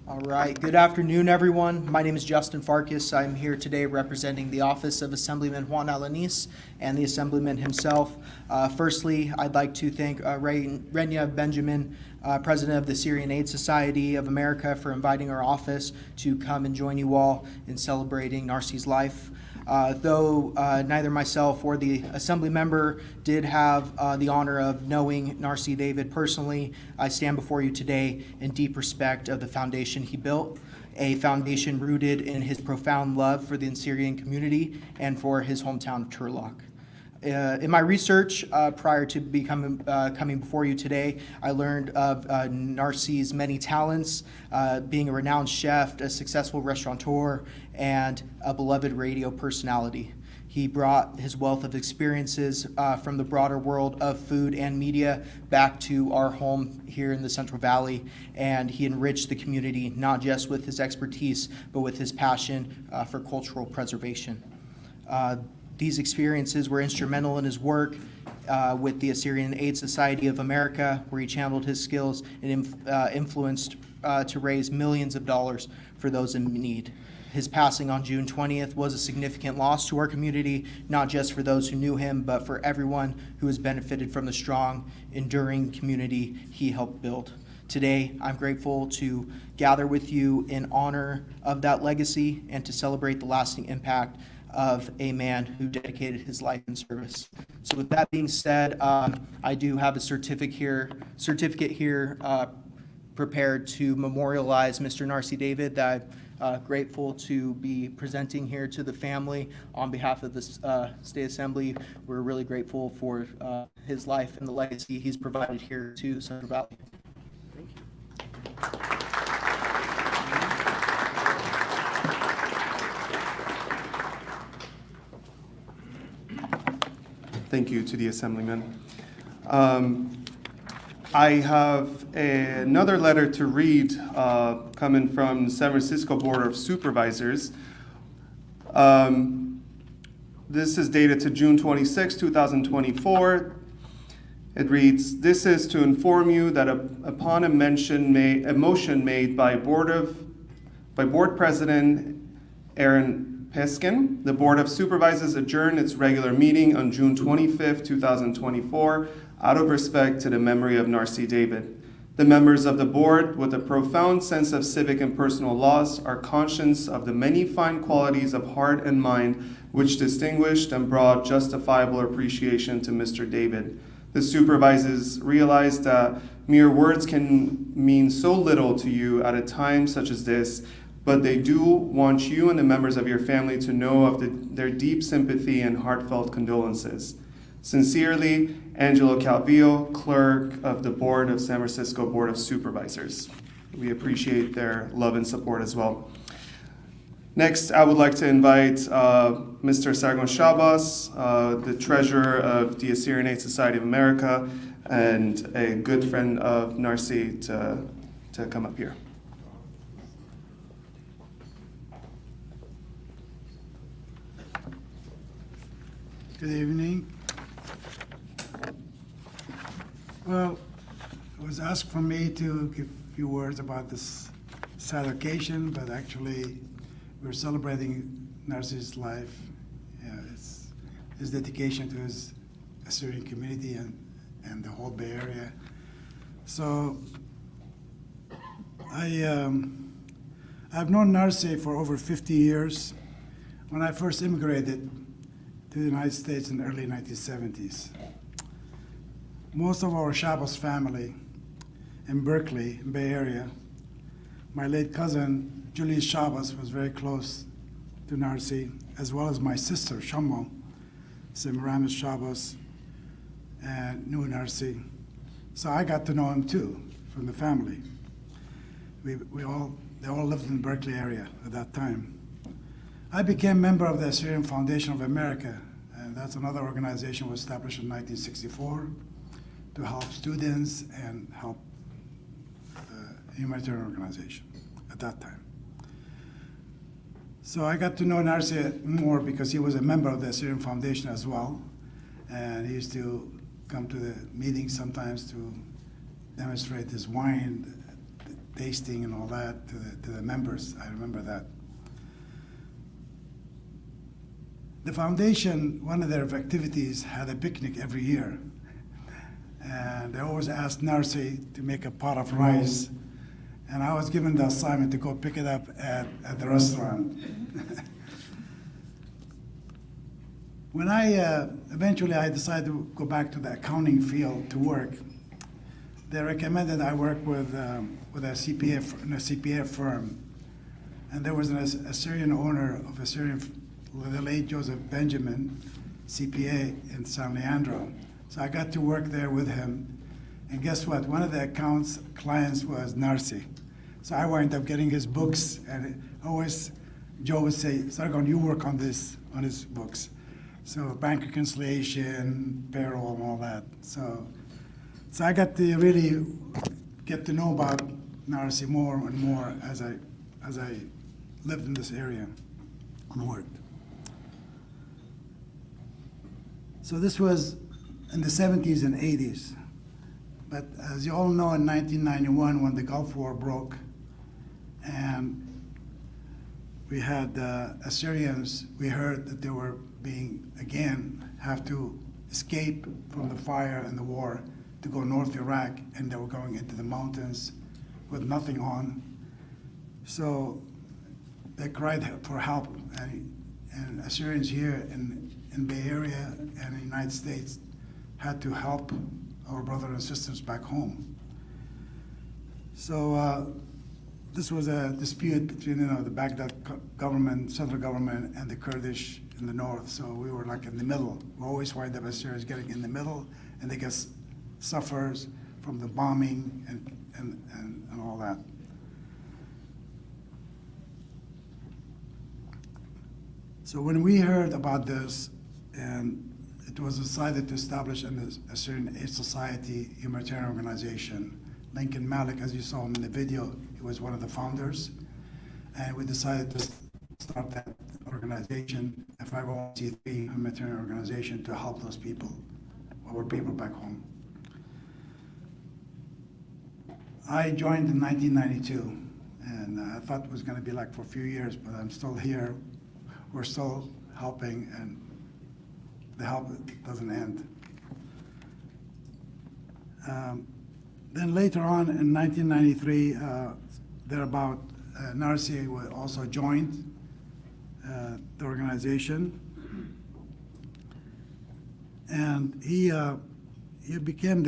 All right, good afternoon, everyone. My name is Justin Farkas. I'm here today representing the office of Assemblyman Juan Alanis and the Assemblyman himself. Firstly, I'd like to thank Renia Benjamin, President of the Assyrian Aid Society of America, for inviting our office to come and join you all in celebrating Narsai's life. Though neither myself or the assembly member did have the honor of knowing Narsai David personally, I stand before you today in deep respect of the foundation he built, a foundation rooted in his profound love for the Assyrian community and for his hometown of Turlock. In my research prior to coming before you today, I learned of Narsai's many talents, being a renowned chef, a successful restaurateur, and a beloved radio personality. He brought his wealth of experiences from the broader world of food and media back to our home here in the Central Valley, and he enriched the community not just with his expertise, but with his passion for cultural preservation. These experiences were instrumental in his work with the Assyrian Aid Society of America, where he channeled his skills and influenced to raise millions of dollars for those in need. His passing on June 20th was a significant loss to our community, not just for those who knew him, but for everyone who has benefited from the strong, enduring community he helped build. Today, I'm grateful to gather with you in honor of that legacy and to celebrate the lasting impact of a man who dedicated his life in service. So with that being said, I do have a certificate here prepared to memorialize Mr. Narsai David, that I'm grateful to be presenting here to the family on behalf of the State Assembly. We're really grateful for his life and the legacy he's provided here to Central Valley. Thank you. Thank you to the Assemblyman. I have another letter to read coming from the San Francisco Board of Supervisors. This is dated to June 26, 2024. It reads, "This is to inform you that upon a motion made by Board President Aaron Peskin, the Board of Supervisors adjourned its regular meeting on June 25, 2024, out of respect to the memory of Narsai David. The members of the board, with a profound sense of civic and personal loss, are conscious of the many fine qualities of heart and mind which distinguished and brought justifiable appreciation to Mr. David. The supervisors realize that mere words can mean so little to you at a time such as this, but they do want you and the members of your family to know of their deep sympathy and heartfelt condolences. Sincerely, Angelo Calvillo, Clerk of the Board of San Francisco Board of Supervisors." We appreciate their love and support as well. Next, I would like to invite Mr. Sargon Shabas, the Treasurer of the Assyrian Aid Society of America and a good friend of Narsai, to come up here. Good evening. Well, it was asked for me to give a few words about this sad occasion, but actually we're celebrating Narsai's life, his dedication to his Assyrian community and the whole Bay Area. So I've known Narsai for over 50 years. When I first immigrated to the United States in the early 1970s. Most of our Shabas family in Berkeley, Bay Area, my late cousin, Julius Shabas, was very close to Narsai, as well as my sister, Shammo, Semiramis Shabas, and knew Narsai. So I got to know him too, from the family. They all lived in the Berkeley area at that time. I became a member of the Assyrian Foundation of America, and that's another organization was established in 1964 to help students and help a humanitarian organization at that time. So I got to know Narsai more because he was a member of the Assyrian Foundation as well, and he used to come to the meetings sometimes to demonstrate his wine tasting and all that to the members. I remember that. The foundation, one of their activities, had a picnic every year. And they always asked Narsai to make a pot of rice. And I was given the assignment to go pick it up at the restaurant. When eventually I decided to go back to the accounting field to work, they recommended I work with a CPA firm. And there was an Assyrian owner of the late Joseph Benjamin, CPA in San Leandro. So I got to work there with him. And guess what? One of the clients was Narsai. So I wound up getting his books, and always Joe would say, "Sargon, you work on his books." So bank reconciliation, payroll, and all that. So I got to really get to know about Narsai more and more as I lived in this area and worked. So this was in the 70s and 80s. But as you all know, in 1991, when the Gulf War broke, and we had Assyrians, we heard that they were have to escape from the fire and the war to go north Iraq, and they were going into the mountains with nothing on. So they cried for help, and Assyrians here in Bay Area and the United States had to help our brothers and sisters back home. So this was a dispute between the Baghdad government, central government, and the Kurdish in the north. So we were like in the middle. We always wind up as Syrians getting in the middle, and they get suffers from the bombing and all that. So when we heard about this, and it was decided to establish an Assyrian Aid Society humanitarian organization. Lincoln Malik, as you saw him in the video, he was one of the founders. And we decided to start that organization, a 501c3 humanitarian organization, to help those people, our people back home. I joined in 1992, and I thought it was going to be like for a few years, but I'm still here. We're still helping, and the help doesn't end. Then later on in 1993, thereabout, Narsai also joined the organization, and he became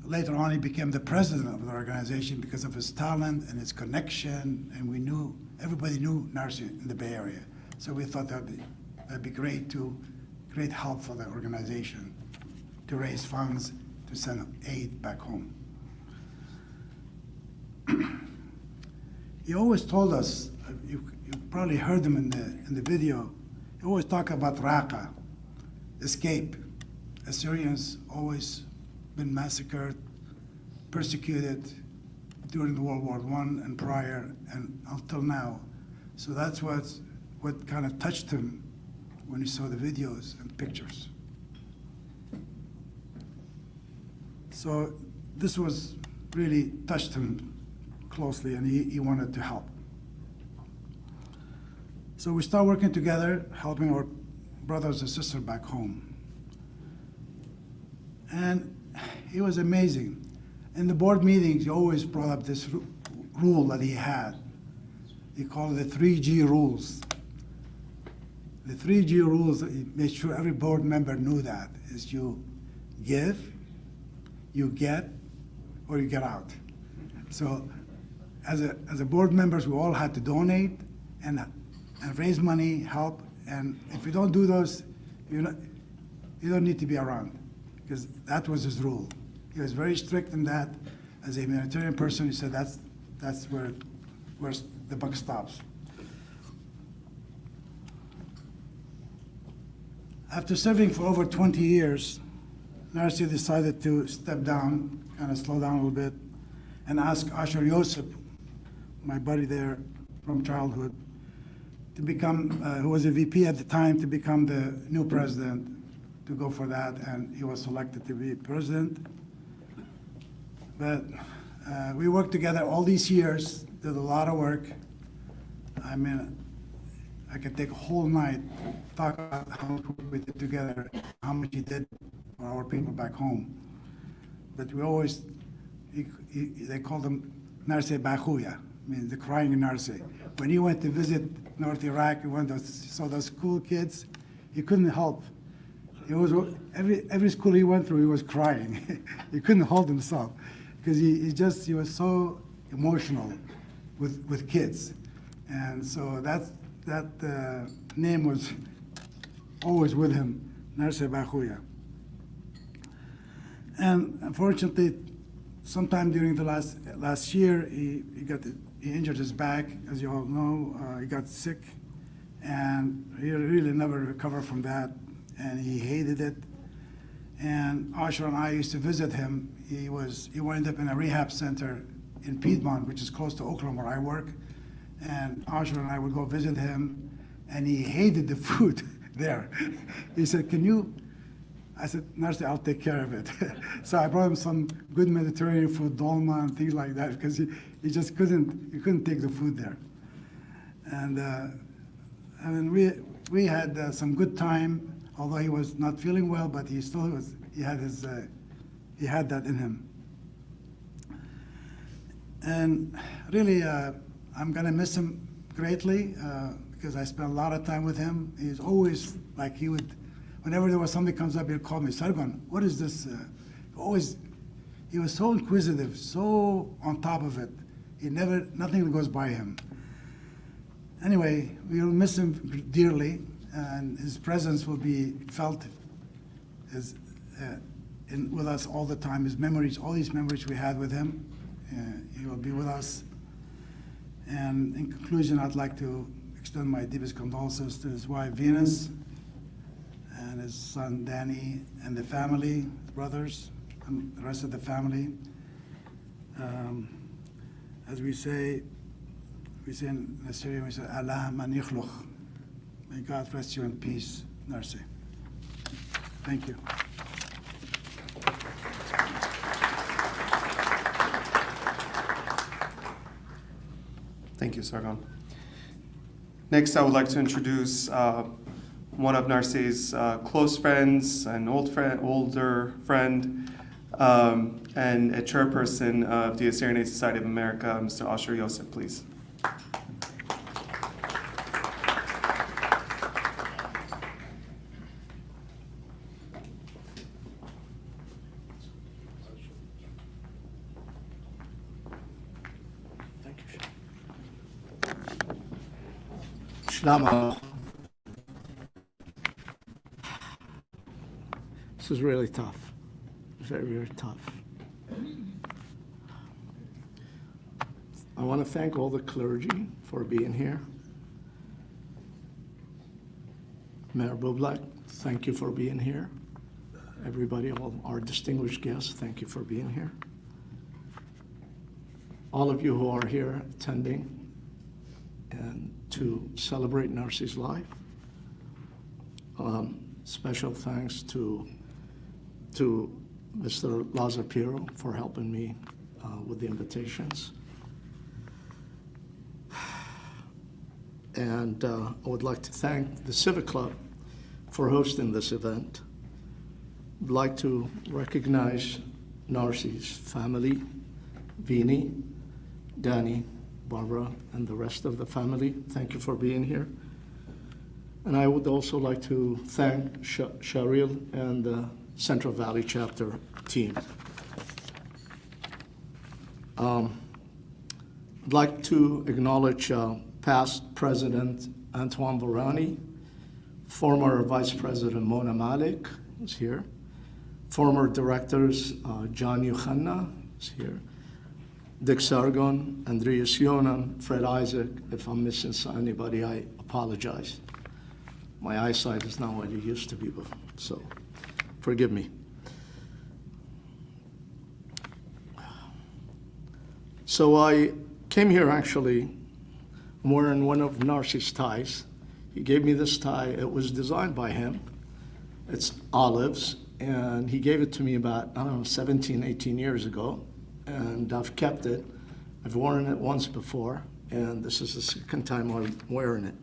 later on he became the president of the organization because of his talent and his connection, and everybody knew Narsai in the Bay Area. So we thought that'd be great help for the organization to raise funds to send aid back home. He always told us, you probably heard him in the video, he always talked about Raqqa, escape. Assyrians always been massacred, persecuted during the World War I and prior and until now. So that's what kind of touched him when he saw the videos and pictures. So this was really touched him closely, and he wanted to help. So we started working together, helping our brothers and sisters back home. And it was amazing. In the board meetings, he always brought up this rule that he had. He called it the 3G rules. The 3G rules, he made sure every board member knew that, is you give, you get, or you get out. So as a board members, we all had to donate and raise money, help, and if you don't do those, you don't need to be around, because that was his rule. He was very strict in that. As a humanitarian person, he said that's where the buck stops. After serving for over 20 years, Narsai decided to step down, kind of slow down a little bit, and ask Asher Yosef, my buddy there from childhood, to become, who was a VP at the time, to become the new president, to go for that, and he was selected to be president. But we worked together all these years, did a lot of work. I mean, I could take a whole night, talk about how much work we did together, how much he did for our people back home. But we always, they called him Narsai Bahuya, means the crying Narsai. When he went to visit North Iraq, he saw those school kids, he couldn't help. He was, every school he went through, he was crying. He couldn't hold himself, because he was so emotional with kids. And so that name was always with him, Narsai Bahuya. And unfortunately, sometime during the last year, he injured his back, as you all know. He got sick, and he really never recovered from that, and he hated it. And Asher and I used to visit him. He wound up in a rehab center in Piedmont, which is close to Oakland, where I work. And Asher and I would go visit him, and he hated the food there. He said, I said, Narsai, I'll take care of it. So I brought him some good Mediterranean food, dolma and things like that, because he just couldn't take the food there. And I mean, we had some good time, although he was not feeling well, but he had that in him. And really, I'm gonna miss him greatly, because I spent a lot of time with him. He's always like, whenever there was something comes up, he'd call me, Sargon, what is this? He was so inquisitive, so on top of it. nothing goes by him. Anyway, we will miss him dearly, and his presence will be felt with us all the time. His memories, all these memories we had with him, he will be with us. And in conclusion, I'd like to extend my deepest condolences to his wife, Venus, and his son, Danny, and the family, his brothers, and the rest of the family. As we say in Assyrian, we say, Allah man yikhluq. May God rest you in peace, Narsai. Thank you. Thank you, Sargon. Next, I would like to introduce one of Narsai's close friends, an older friend, and a chairperson of the Assyrian Aid Society of America, Mr. Asher Yosef, please. This is really tough, very, very tough. I want to thank all the clergy for being here. Mayor Bublak, thank you for being here. Everybody, all our distinguished guests, thank you for being here. All of you who are here attending and to celebrate Narsai's life. Special thanks to Mr. Lazar-Piro for helping me with the invitations. And I would like to thank the Civic Club for hosting this event. I'd like to recognize Narsai's family, Vini, Danny, Barbara, and the rest of the family. Thank you for being here. And I would also like to thank Sharil and the Central Valley Chapter team. I'd like to acknowledge past President Antoine Varani, former Vice President Mona Malik is here, former directors John Yuchanna is here, Dick Sargon, Andreas Yonan, Fred Isaac. If I'm missing anybody, I apologize. My eyesight is not what it used to be, so forgive me. So I came here actually, I'm wearing one of Narsai's ties. He gave me this tie. It was designed by him. It's olives, and he gave it to me about, I don't know, 17, 18 years ago. And I've kept it. I've worn it once before, and this is the second time I'm wearing it.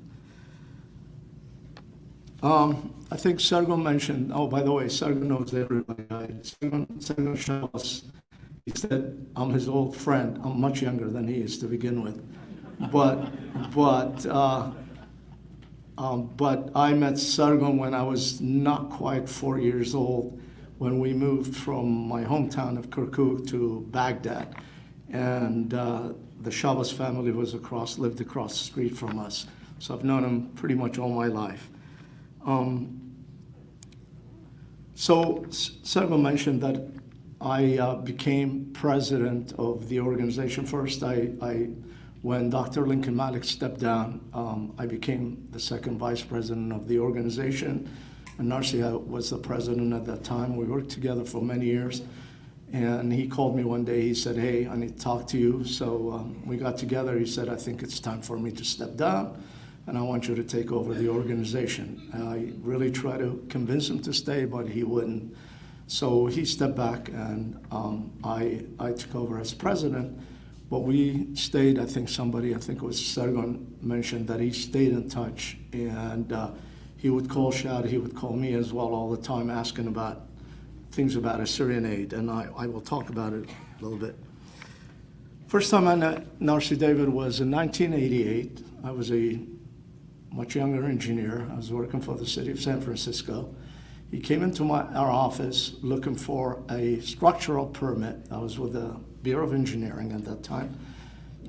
I think Sargon mentioned, oh, by the way, Sargon knows everybody. Sargon showed us, he said, I'm his old friend. I'm much younger than he is to begin with. But I met Sargon when I was not quite 4 years old, when we moved from my hometown of Kirkuk to Baghdad. And the Shabbos family lived across the street from us. So I've known him pretty much all my life. So Sargon mentioned that I became president of the organization. First, when Dr. Lincoln Malik stepped down, I became the second vice president of the organization. And Narsai was the president at that time. We worked together for many years. And he called me one day. He said, hey, I need to talk to you. So we got together. He said, I think it's time for me to step down, and I want you to take over the organization. And I really tried to convince him to stay, but he wouldn't. So he stepped back, and I took over as president. But we stayed, I think it was Sargon mentioned that he stayed in touch. And he would call Shad, he would call me as well all the time, asking about things about Assyrian Aid, and I will talk about it a little bit. First time I met Narsai David was in 1988. I was a much younger engineer. I was working for the city of San Francisco. He came into our office looking for a structural permit. I was with the Bureau of Engineering at that time.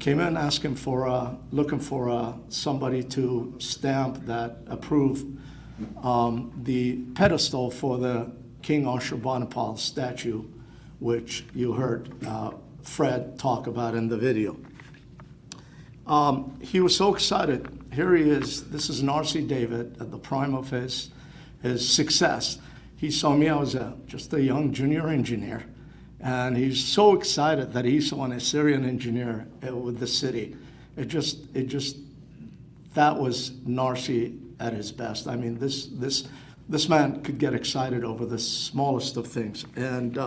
came in asking for, looking for somebody to stamp that approve the pedestal for the King Ashurbanipal statue, which you heard Fred talk about in the video. He was so excited. Here he is. This is Narsai David at the prime of his success. He saw me. I was just a young junior engineer, and he's so excited that he saw an Assyrian engineer with the city. That was Narsai at his best. I mean, this man could get excited over the smallest of things, and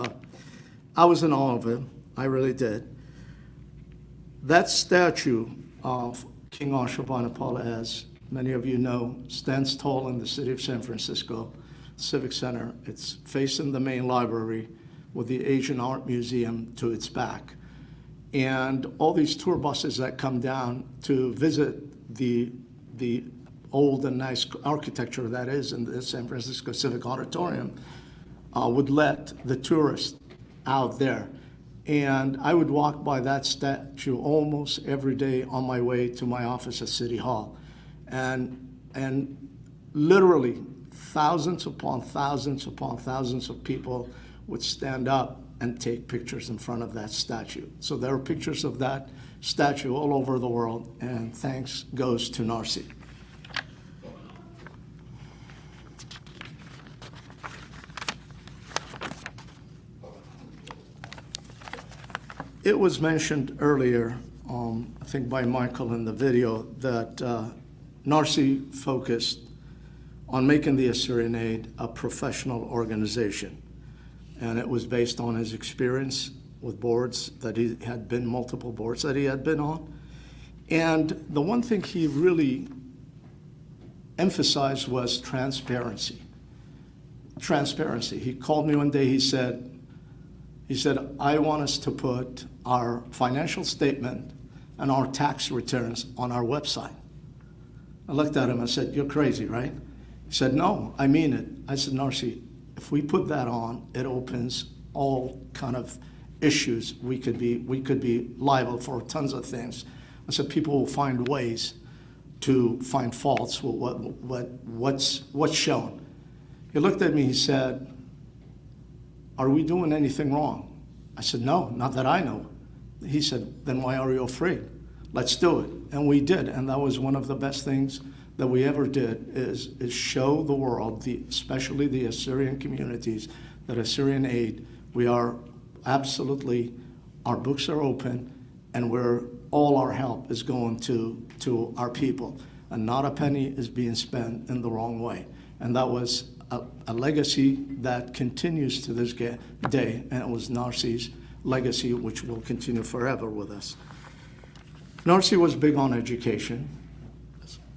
I was in awe of him. I really did. That statue of King Ashurbanipal, as many of you know, stands tall in the city of San Francisco Civic Center. It's facing the main library with the Asian Art Museum to its back. And all these tour buses that come down to visit the old and nice architecture that is in the San Francisco Civic Auditorium would let the tourists out there. And I would walk by that statue almost every day on my way to my office at City Hall. And literally thousands upon thousands upon thousands of people would stand up and take pictures in front of that statue. So there are pictures of that statue all over the world, and thanks goes to Narsai. It was mentioned earlier, I think by Michael in the video, that Narsai focused on making the Assyrian Aid a professional organization. And it was based on his experience with boards that he had been, multiple boards that he had been on. And the one thing he really emphasized was transparency. Transparency. He called me one day, he said, I want us to put our financial statement and our tax returns on our website. I looked at him and said, you're crazy, right? He said, no, I mean it. I said, Narsai, if we put that on, it opens all kind of issues. We could be liable for tons of things. I said, people will find ways to find faults with what's shown. He looked at me, he said, are we doing anything wrong? I said, no, not that I know. He said, then why are you afraid? Let's do it. And we did, and that was one of the best things that we ever did, is show the world, especially the Assyrian communities, that Assyrian Aid, we are absolutely, our books are open, and all our help is going to our people, and not a penny is being spent in the wrong way. And that was a legacy that continues to this day, and it was Narsai's legacy, which will continue forever with us. Narsai was big on education.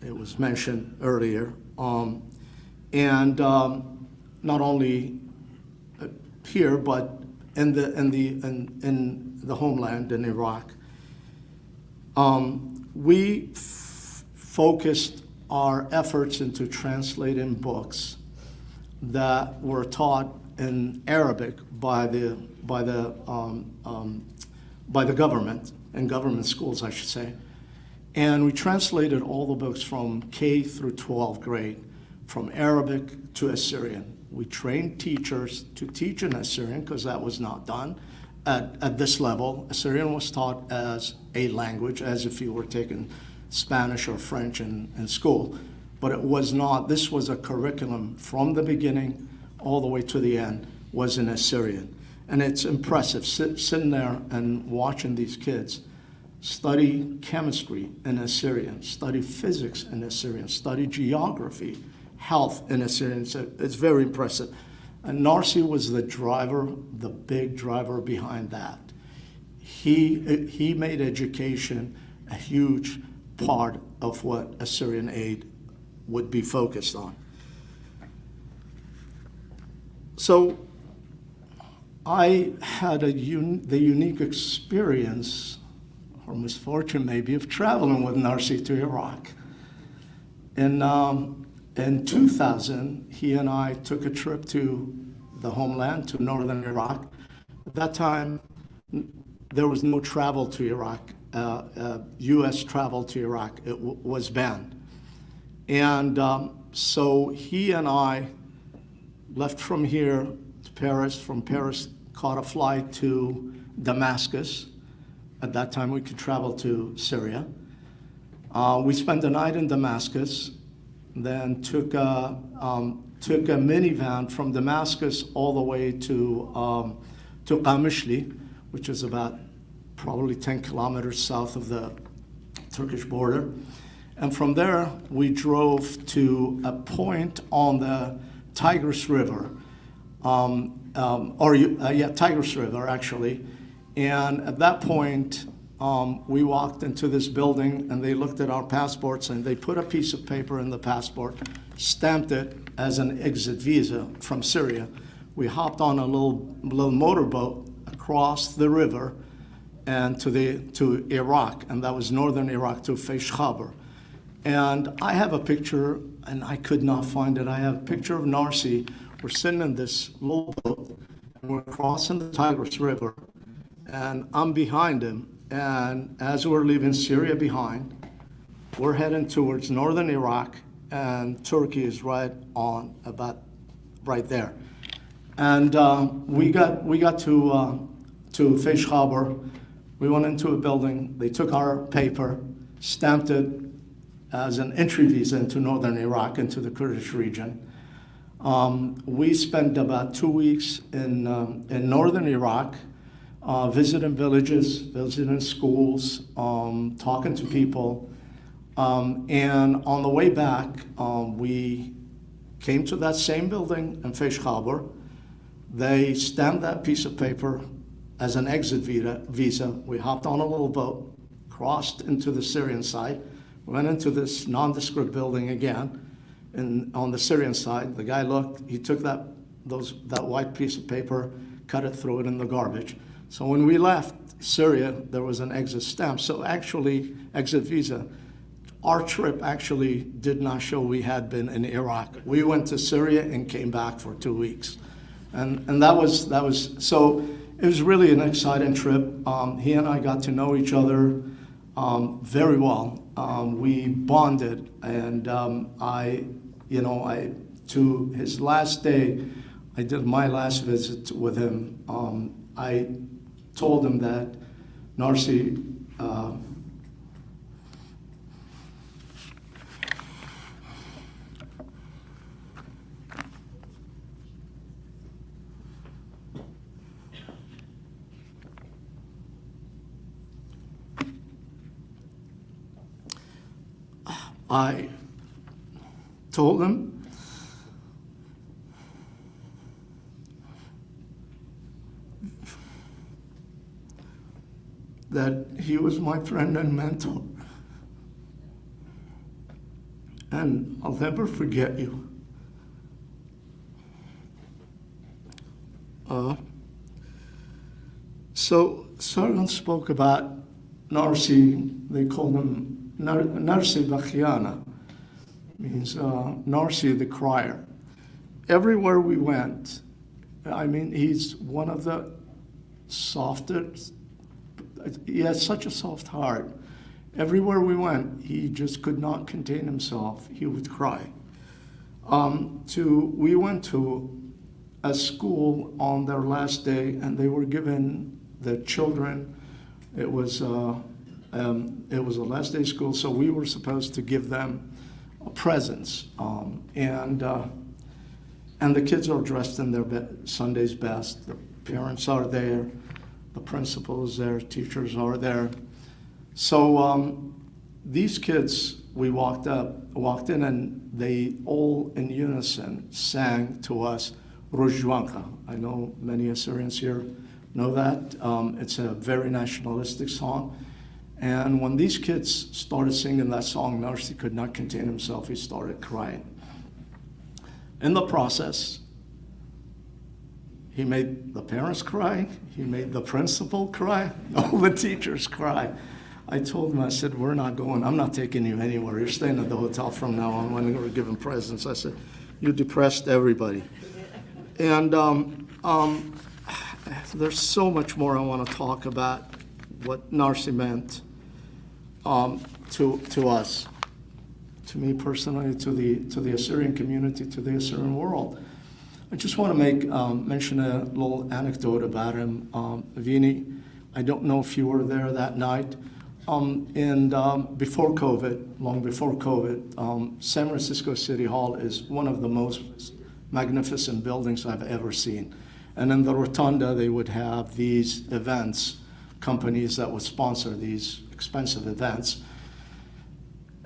It was mentioned earlier, and not only here, but in the homeland in Iraq. We focused our efforts into translating books that were taught in Arabic by the government, in government schools, I should say. And we translated all the books from K through 12th grade, from Arabic to Assyrian. We trained teachers to teach in Assyrian, because that was not done at this level. Assyrian was taught as a language, as if you were taking Spanish or French in school. But it was not. This was a curriculum from the beginning all the way to the end was in Assyrian. And it's impressive, sitting there and watching these kids study chemistry in Assyrian, study physics in Assyrian, study geography, health in Assyrian. So it's very impressive. And Narsai was the driver, the big driver behind that. He made education a huge part of what Assyrian Aid would be focused on. So I had the unique experience, or misfortune maybe, of traveling with Narsai to Iraq. In 2000, he and I took a trip to the homeland, to northern Iraq. At that time, there was no travel to Iraq U.S. travel to Iraq. It was banned. And so he and I left from here to Paris. From Paris, caught a flight to Damascus. At that time, we could travel to Syria. We spent the night in Damascus, then took a minivan from Damascus all the way to Qamishli, which is about probably 10 kilometers south of the Turkish border. And from there, we drove to a point on the Tigris River, Tigris River, actually. And at that point, we walked into this building, and they looked at our passports, and they put a piece of paper in the passport, stamped it as an exit visa from Syria. We hopped on a little motorboat across the river and to Iraq, and that was northern Iraq, to Faish Khabar. And I have a picture, and I could not find it. I have a picture of Narsai. We're sitting in this little boat, and we're crossing the Tigris River, and I'm behind him. And as we're leaving Syria behind, we're heading towards northern Iraq, and Turkey is right there. And we got to Faish Khabar. We went into a building. They took our paper, stamped it as an entry visa into northern Iraq, into the Kurdish region. We spent about 2 weeks in northern Iraq, visiting villages, visiting schools, talking to people. And on the way back, we came to that same building in Faish Khabar. They stamped that piece of paper as an exit visa. We hopped on a little boat, crossed into the Syrian side, went into this nondescript building again. And on the Syrian side, the guy looked, he took that white piece of paper, cut it, threw it in the garbage. So when we left Syria, there was an exit stamp. So actually, exit visa. Our trip actually did not show we had been in Iraq. We went to Syria and came back for 2 weeks. And that was, so it was really an exciting trip. He and I got to know each other very well. We bonded, and to his last day, I did my last visit with him. I told him that Narsai, I told him that he was my friend and mentor, and I'll never forget you. So Sargon spoke about Narsai. They called him Narsai Bakhiana, means Narsai the crier. Everywhere we went, I mean, he's one of the softest. He has such a soft heart. Everywhere we went, he just could not contain himself. He would cry. We went to a school on their last day, and they were given the children. It was a last day school, so we were supposed to give them presents. And the kids are dressed in their Sunday's best. The parents are there. The principal is there, teachers are there. So these kids, we walked in, and they all in unison sang to us Rujwanka. I know many Assyrians here know that. It's a very nationalistic song. And when these kids started singing that song, Narsai could not contain himself. He started crying. In the process, he made the parents cry, he made the principal cry, all the teachers cry. I told him, I said, we're not going, I'm not taking you anywhere. You're staying at the hotel from now on when we're giving presents. I said, you depressed everybody. And there's so much more I want to talk about what Narsai meant to us, to me personally, to the Assyrian community, to the Assyrian world. I just want to mention a little anecdote about him. Vini, I don't know if you were there that night. Before COVID, long before COVID, San Francisco City Hall is one of the most magnificent buildings I've ever seen. And in the rotunda, they would have these events, companies that would sponsor these expensive events.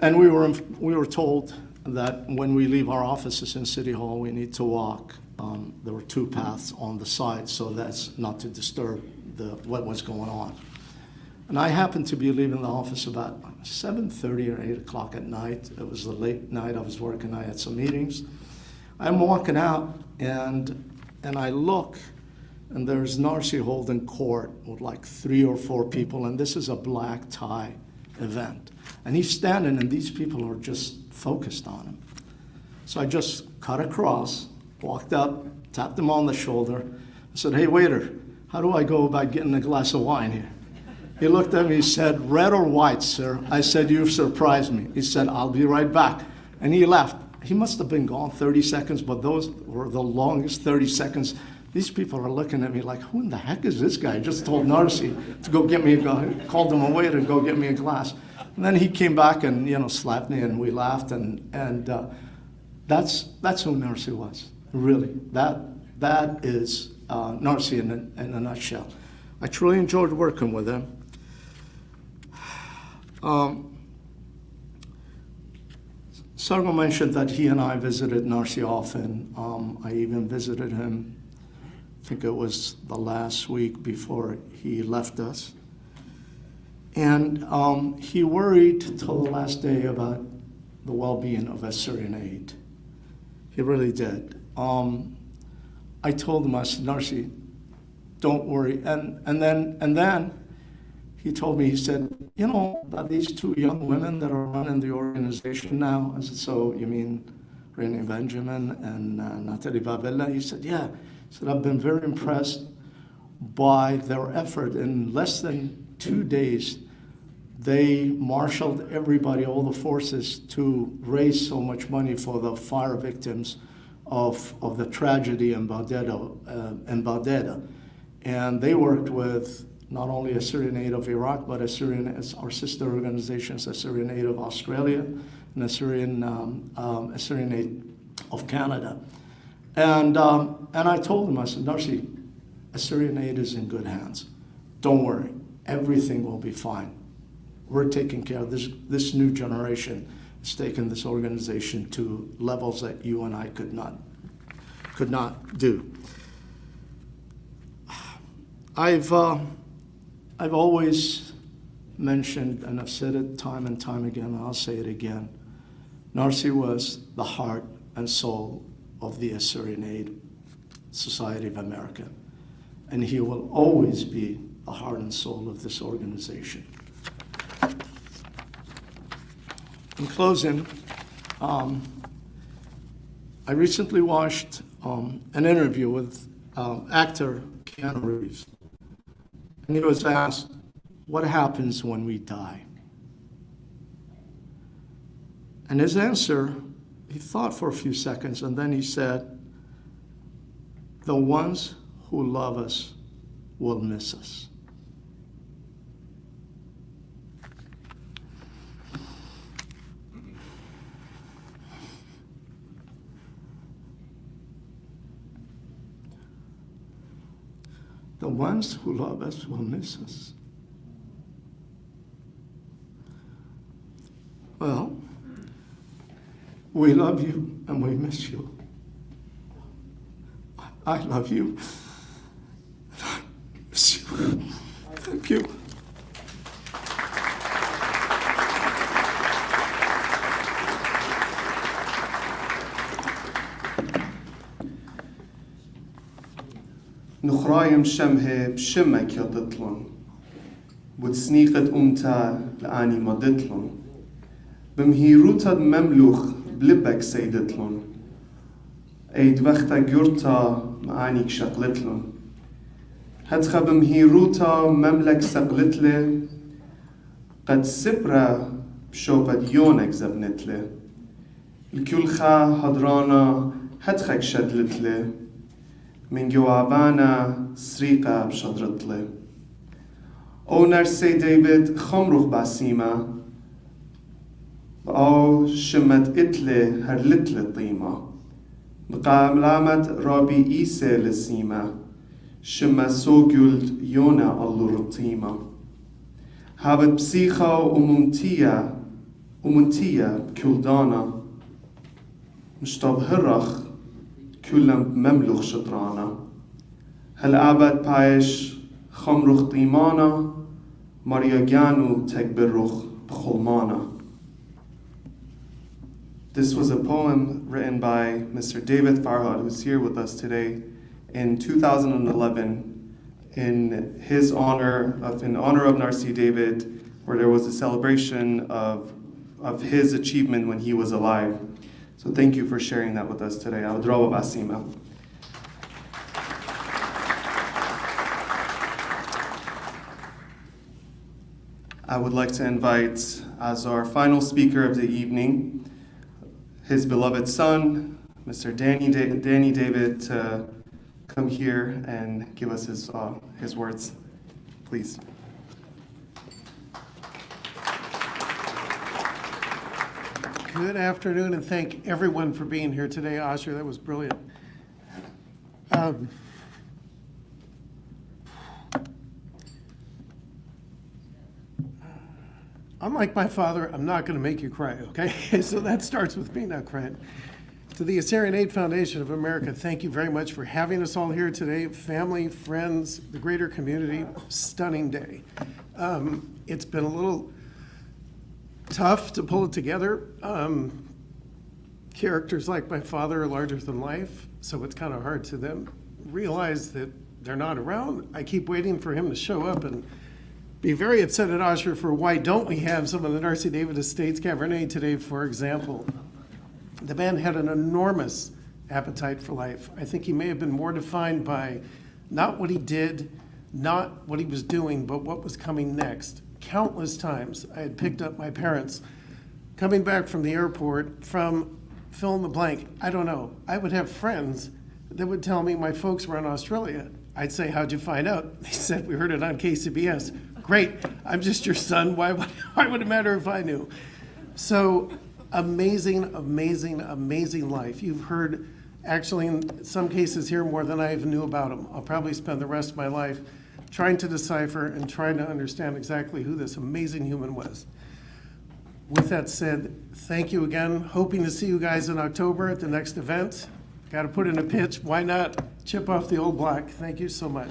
And we were told that when we leave our offices in City Hall, we need to walk. There were 2 paths on the side, so that's not to disturb what was going on. And I happened to be leaving the office about 7:30 or 8 o'clock at night. It was a late night. I was working. I had some meetings. I'm walking out, and I look, and there's Narsai holding court with like 3 or 4 people, and this is a black tie event. And he's standing, and these people are just focused on him. So I just cut across, walked up, tapped him on the shoulder. I said, "Hey, waiter, how do I go about getting a glass of wine here?" He looked at me, he said, "Red or white, sir?" I said, "You've surprised me." He said, "I'll be right back." And he left. He must have been gone 30 seconds, but those were the longest 30 seconds. These people are looking at me like, who in the heck is this guy? I just told Narsai to go get me called him a waiter to go get me a glass. And then he came back and, slapped me, and we laughed, and that's who Narsai was, really. That is Narsai in a nutshell. I truly enjoyed working with him. Sargo mentioned that he and I visited Narsai often. I even visited him, I think it was the last week before he left us. And he worried till the last day about the well-being of Assyrian Aid. He really did. I told him, I said, "Narsai, don't worry." And then he told me, he said, about these 2 young women that are running the organization now. I said, "So you mean Renee Benjamin and Natalie Babella?" He said, "Yeah." He said, "I've been very impressed by their effort. In less than 2 days, they marshaled everybody, all the forces, to raise so much money for the fire victims of the tragedy in Baghdad. And they worked with not only Assyrian Aid of Iraq, but our sister organizations, Assyrian Aid of Australia and Assyrian Aid of Canada. And I told him, I said, "Narsai, Assyrian Aid is in good hands. Don't worry, everything will be fine. We're taking care of this new generation. It's taken this organization to levels that you and I could not do." I've always mentioned, and I've said it time and time again, and I'll say it again, Narsai was the heart and soul of the Assyrian Aid Society of America, and he will always be the heart and soul of this organization. In closing, I recently watched an interview with actor Keanu Reeves. And he was asked, "What happens when we die?" And his answer, he thought for a few seconds, and then he said, "The ones who love us will miss us." The ones who love us will miss us. Well, we love you and we miss you. I love you and I miss you. Thank you. نخرايم شمه بشمك يضطلن وتسنيقة أمتا لآني مضتلن بمهيروتا مملوخ بلبك سيدتلن ايد وقتا جرتا معانيك شقلتلن هتخا بمهيروتا مملك سقلتلي قد سبرة بشوبة يونك زبنتلي الكل خا هدرانا هدخك شدلتلي من جوابانا سريقة بشدرتلي او نرسي ديفيد خمرخ باسيمة او شمت اتلي هرلتلي طيمة بقاملامت رابي إيسى لسيمة شما سوجلد يونا الله رطيمة هابت بسيخة ومنتية بكلدانا مشتاب هرخ كلم مملوخ شطرانا هل أبد بايش خمرخ طيمانا ماريا جانو تكبرخ بخلمانا. This was a poem written by Mr. David Farhad, who's here with us today, in 2011 in honor of Narsai David, where there was a celebration of his achievement when he was alive. So thank you for sharing that with us today. Awdrawa Basima. I would like to invite, as our final speaker of the evening, his beloved son, Mr. Danny David, to come here and give us his words, please. Good afternoon, and thank everyone for being here today. Asher, that was brilliant. Unlike my father, I'm not going to make you cry, okay? So that starts with me not crying. To the Assyrian Aid Foundation of America, thank you very much for having us all here today. Family, friends, the greater community, stunning day. It's been a little tough to pull it together. Characters like my father are larger than life, so it's kind of hard to then realize that they're not around. I keep waiting for him to show up and be very upset at Asher for why don't we have some of the Narsai David Estates Cabernet today, for example. The man had an enormous appetite for life. I think he may have been more defined by not what he did, not what he was doing, but what was coming next. Countless times I had picked up my parents coming back from the airport from fill in the blank, I don't know. I would have friends that would tell me my folks were in Australia. I'd say, how'd you find out? They said, we heard it on KCBS. Great, I'm just your son. Why would it matter if I knew? So amazing, amazing, amazing life. You've heard, actually in some cases here, more than I even knew about him. I'll probably spend the rest of my life trying to decipher and trying to understand exactly who this amazing human was. With that said, thank you again. Hoping to see you guys in October at the next event. Got to put in a pitch. Why not chip off the old block? Thank you so much.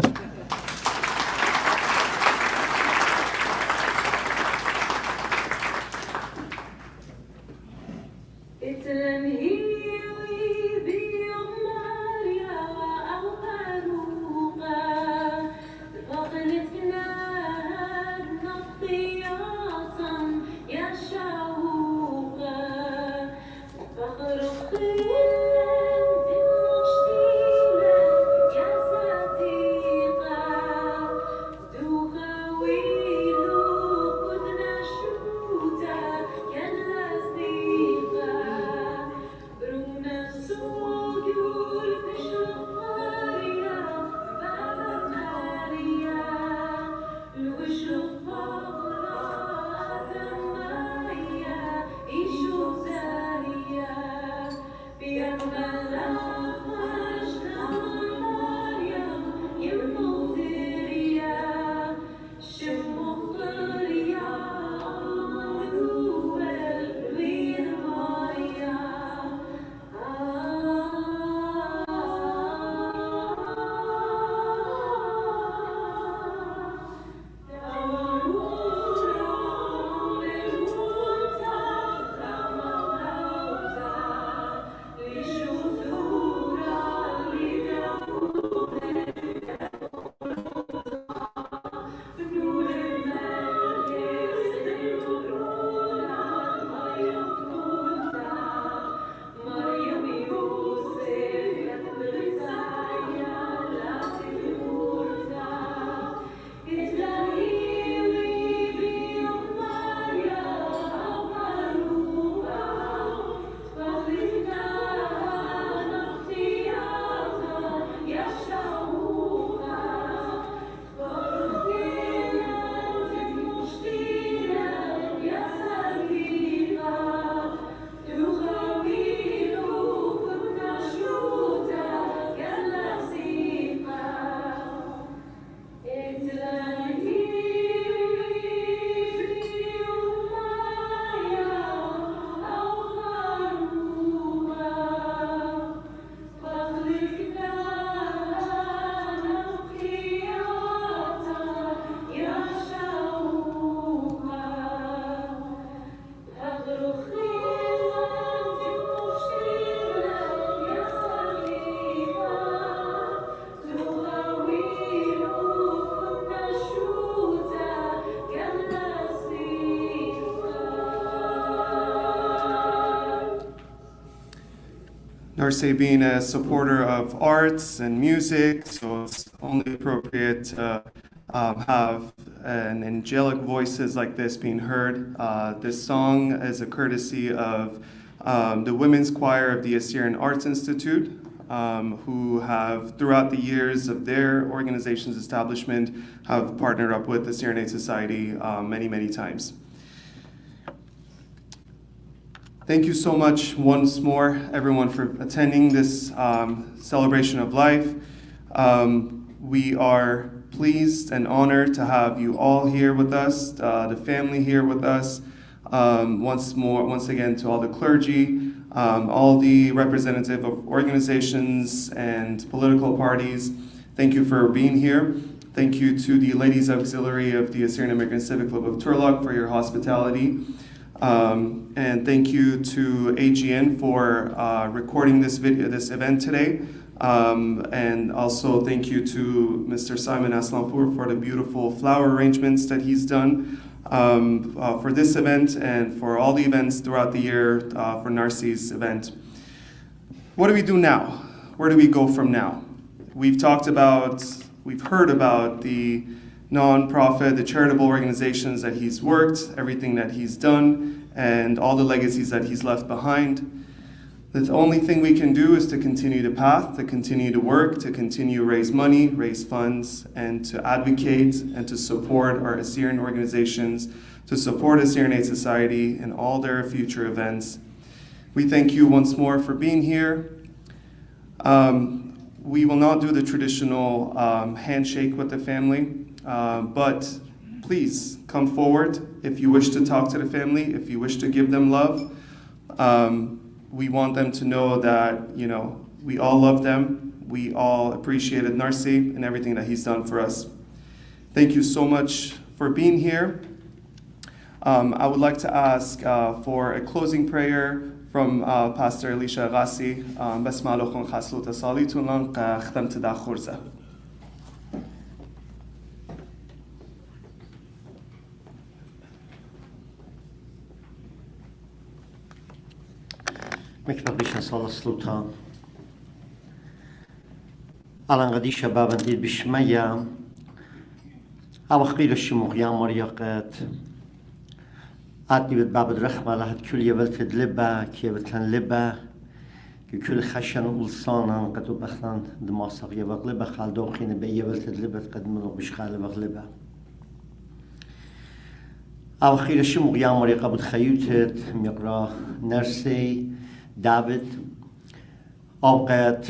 Narsai being a supporter of arts and music, so it's only appropriate to have an angelic voices like this being heard. This song is a courtesy of the Women's Choir of the Assyrian Arts Institute, who have, throughout the years of their organization's establishment, have partnered up with the Assyrian Aid Society many, many times. Thank you so much once more, everyone, for attending this celebration of life. We are pleased and honored to have you all here with us, the family here with us. Once again, to all the clergy, all the representative of organizations and political parties, thank you for being here. Thank you to the Ladies Auxiliary of the Assyrian American Civic Club of Turlock for your hospitality. And thank you to AGN for recording this event today. And also thank you to Mr. Simon Aslampour for the beautiful flower arrangements that he's done for this event and for all the events throughout the year for Narsai's event. What do we do now? Where do we go from now? We've heard about the nonprofit, the charitable organizations that he's worked, everything that he's done, and all the legacies that he's left behind. The only thing we can do is to continue the path, to continue to work, to continue to raise money, raise funds, and to advocate and to support our Assyrian organizations, to support Assyrian Aid Society in all their future events. We thank you once more for being here. We will not do the traditional handshake with the family. But please come forward if you wish to talk to the family, if you wish to give them love. We want them to know that, we all love them. We all appreciated Narsai and everything that he's done for us. Thank you so much for being here. I would like to ask for a closing prayer from Pastor Elisha Gassi. Basmalochon chaslut asalitun lang khtam tada khurza. مكتبش صلاة سلطان على غدي شباب ندير بشمية أو خير الشموخ يا مريقات عادي بتباب الرحمة لهاد كل يبلت دلبا كي بتلن لبا كل خشن ولصانا قد بخلان دماسق يبغلبا خال دوخين بي يبلت دلبا قد منو بشخال بغلبا أو خير الشموخ يا مريقة بتخيوتت ميقرا نرسي داvid أوقات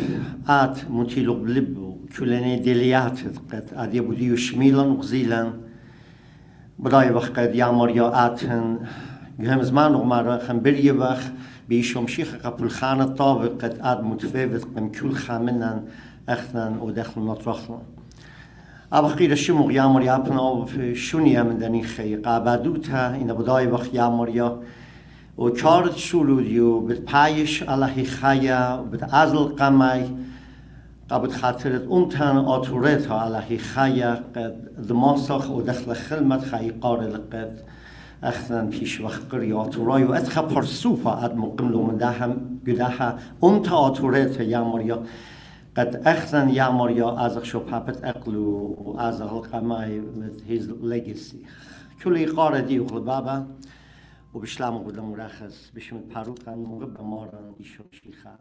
متيلو بلبو كلني دليات قد أدي بديو شميلا وغزيلا بداي وقت يامر يا آتن يهم زمان ومرة خنبري وق بيشوم شيخ قبل خانة طابق قد آد متفاوت قم كل خامنا أخنا ودخل نطرخنا أبخير الشموغ يامر يا أبنا شونيا من دني خي قابدوتها إن بداي وقت يامر يا و چارت شلودیو بد پایش علهی خیا بد ازل قمای قبض خاطرت تن آتورت ها علهی خیا قد دماسخ و دخل خلمت خی قارل قد اخنن پیش وقت قری آتورای و اتخا پرسوفا اد مقبلو من دهم گدها تا آتورت یا مریا قد اخنن یا مریا ازخ شو پاپت اقلو و ازل قمای with his legacy کلی قاره دیو بابا وبشلام قدام مرخص بشمت باروكان مغب مارن يشوف شيخا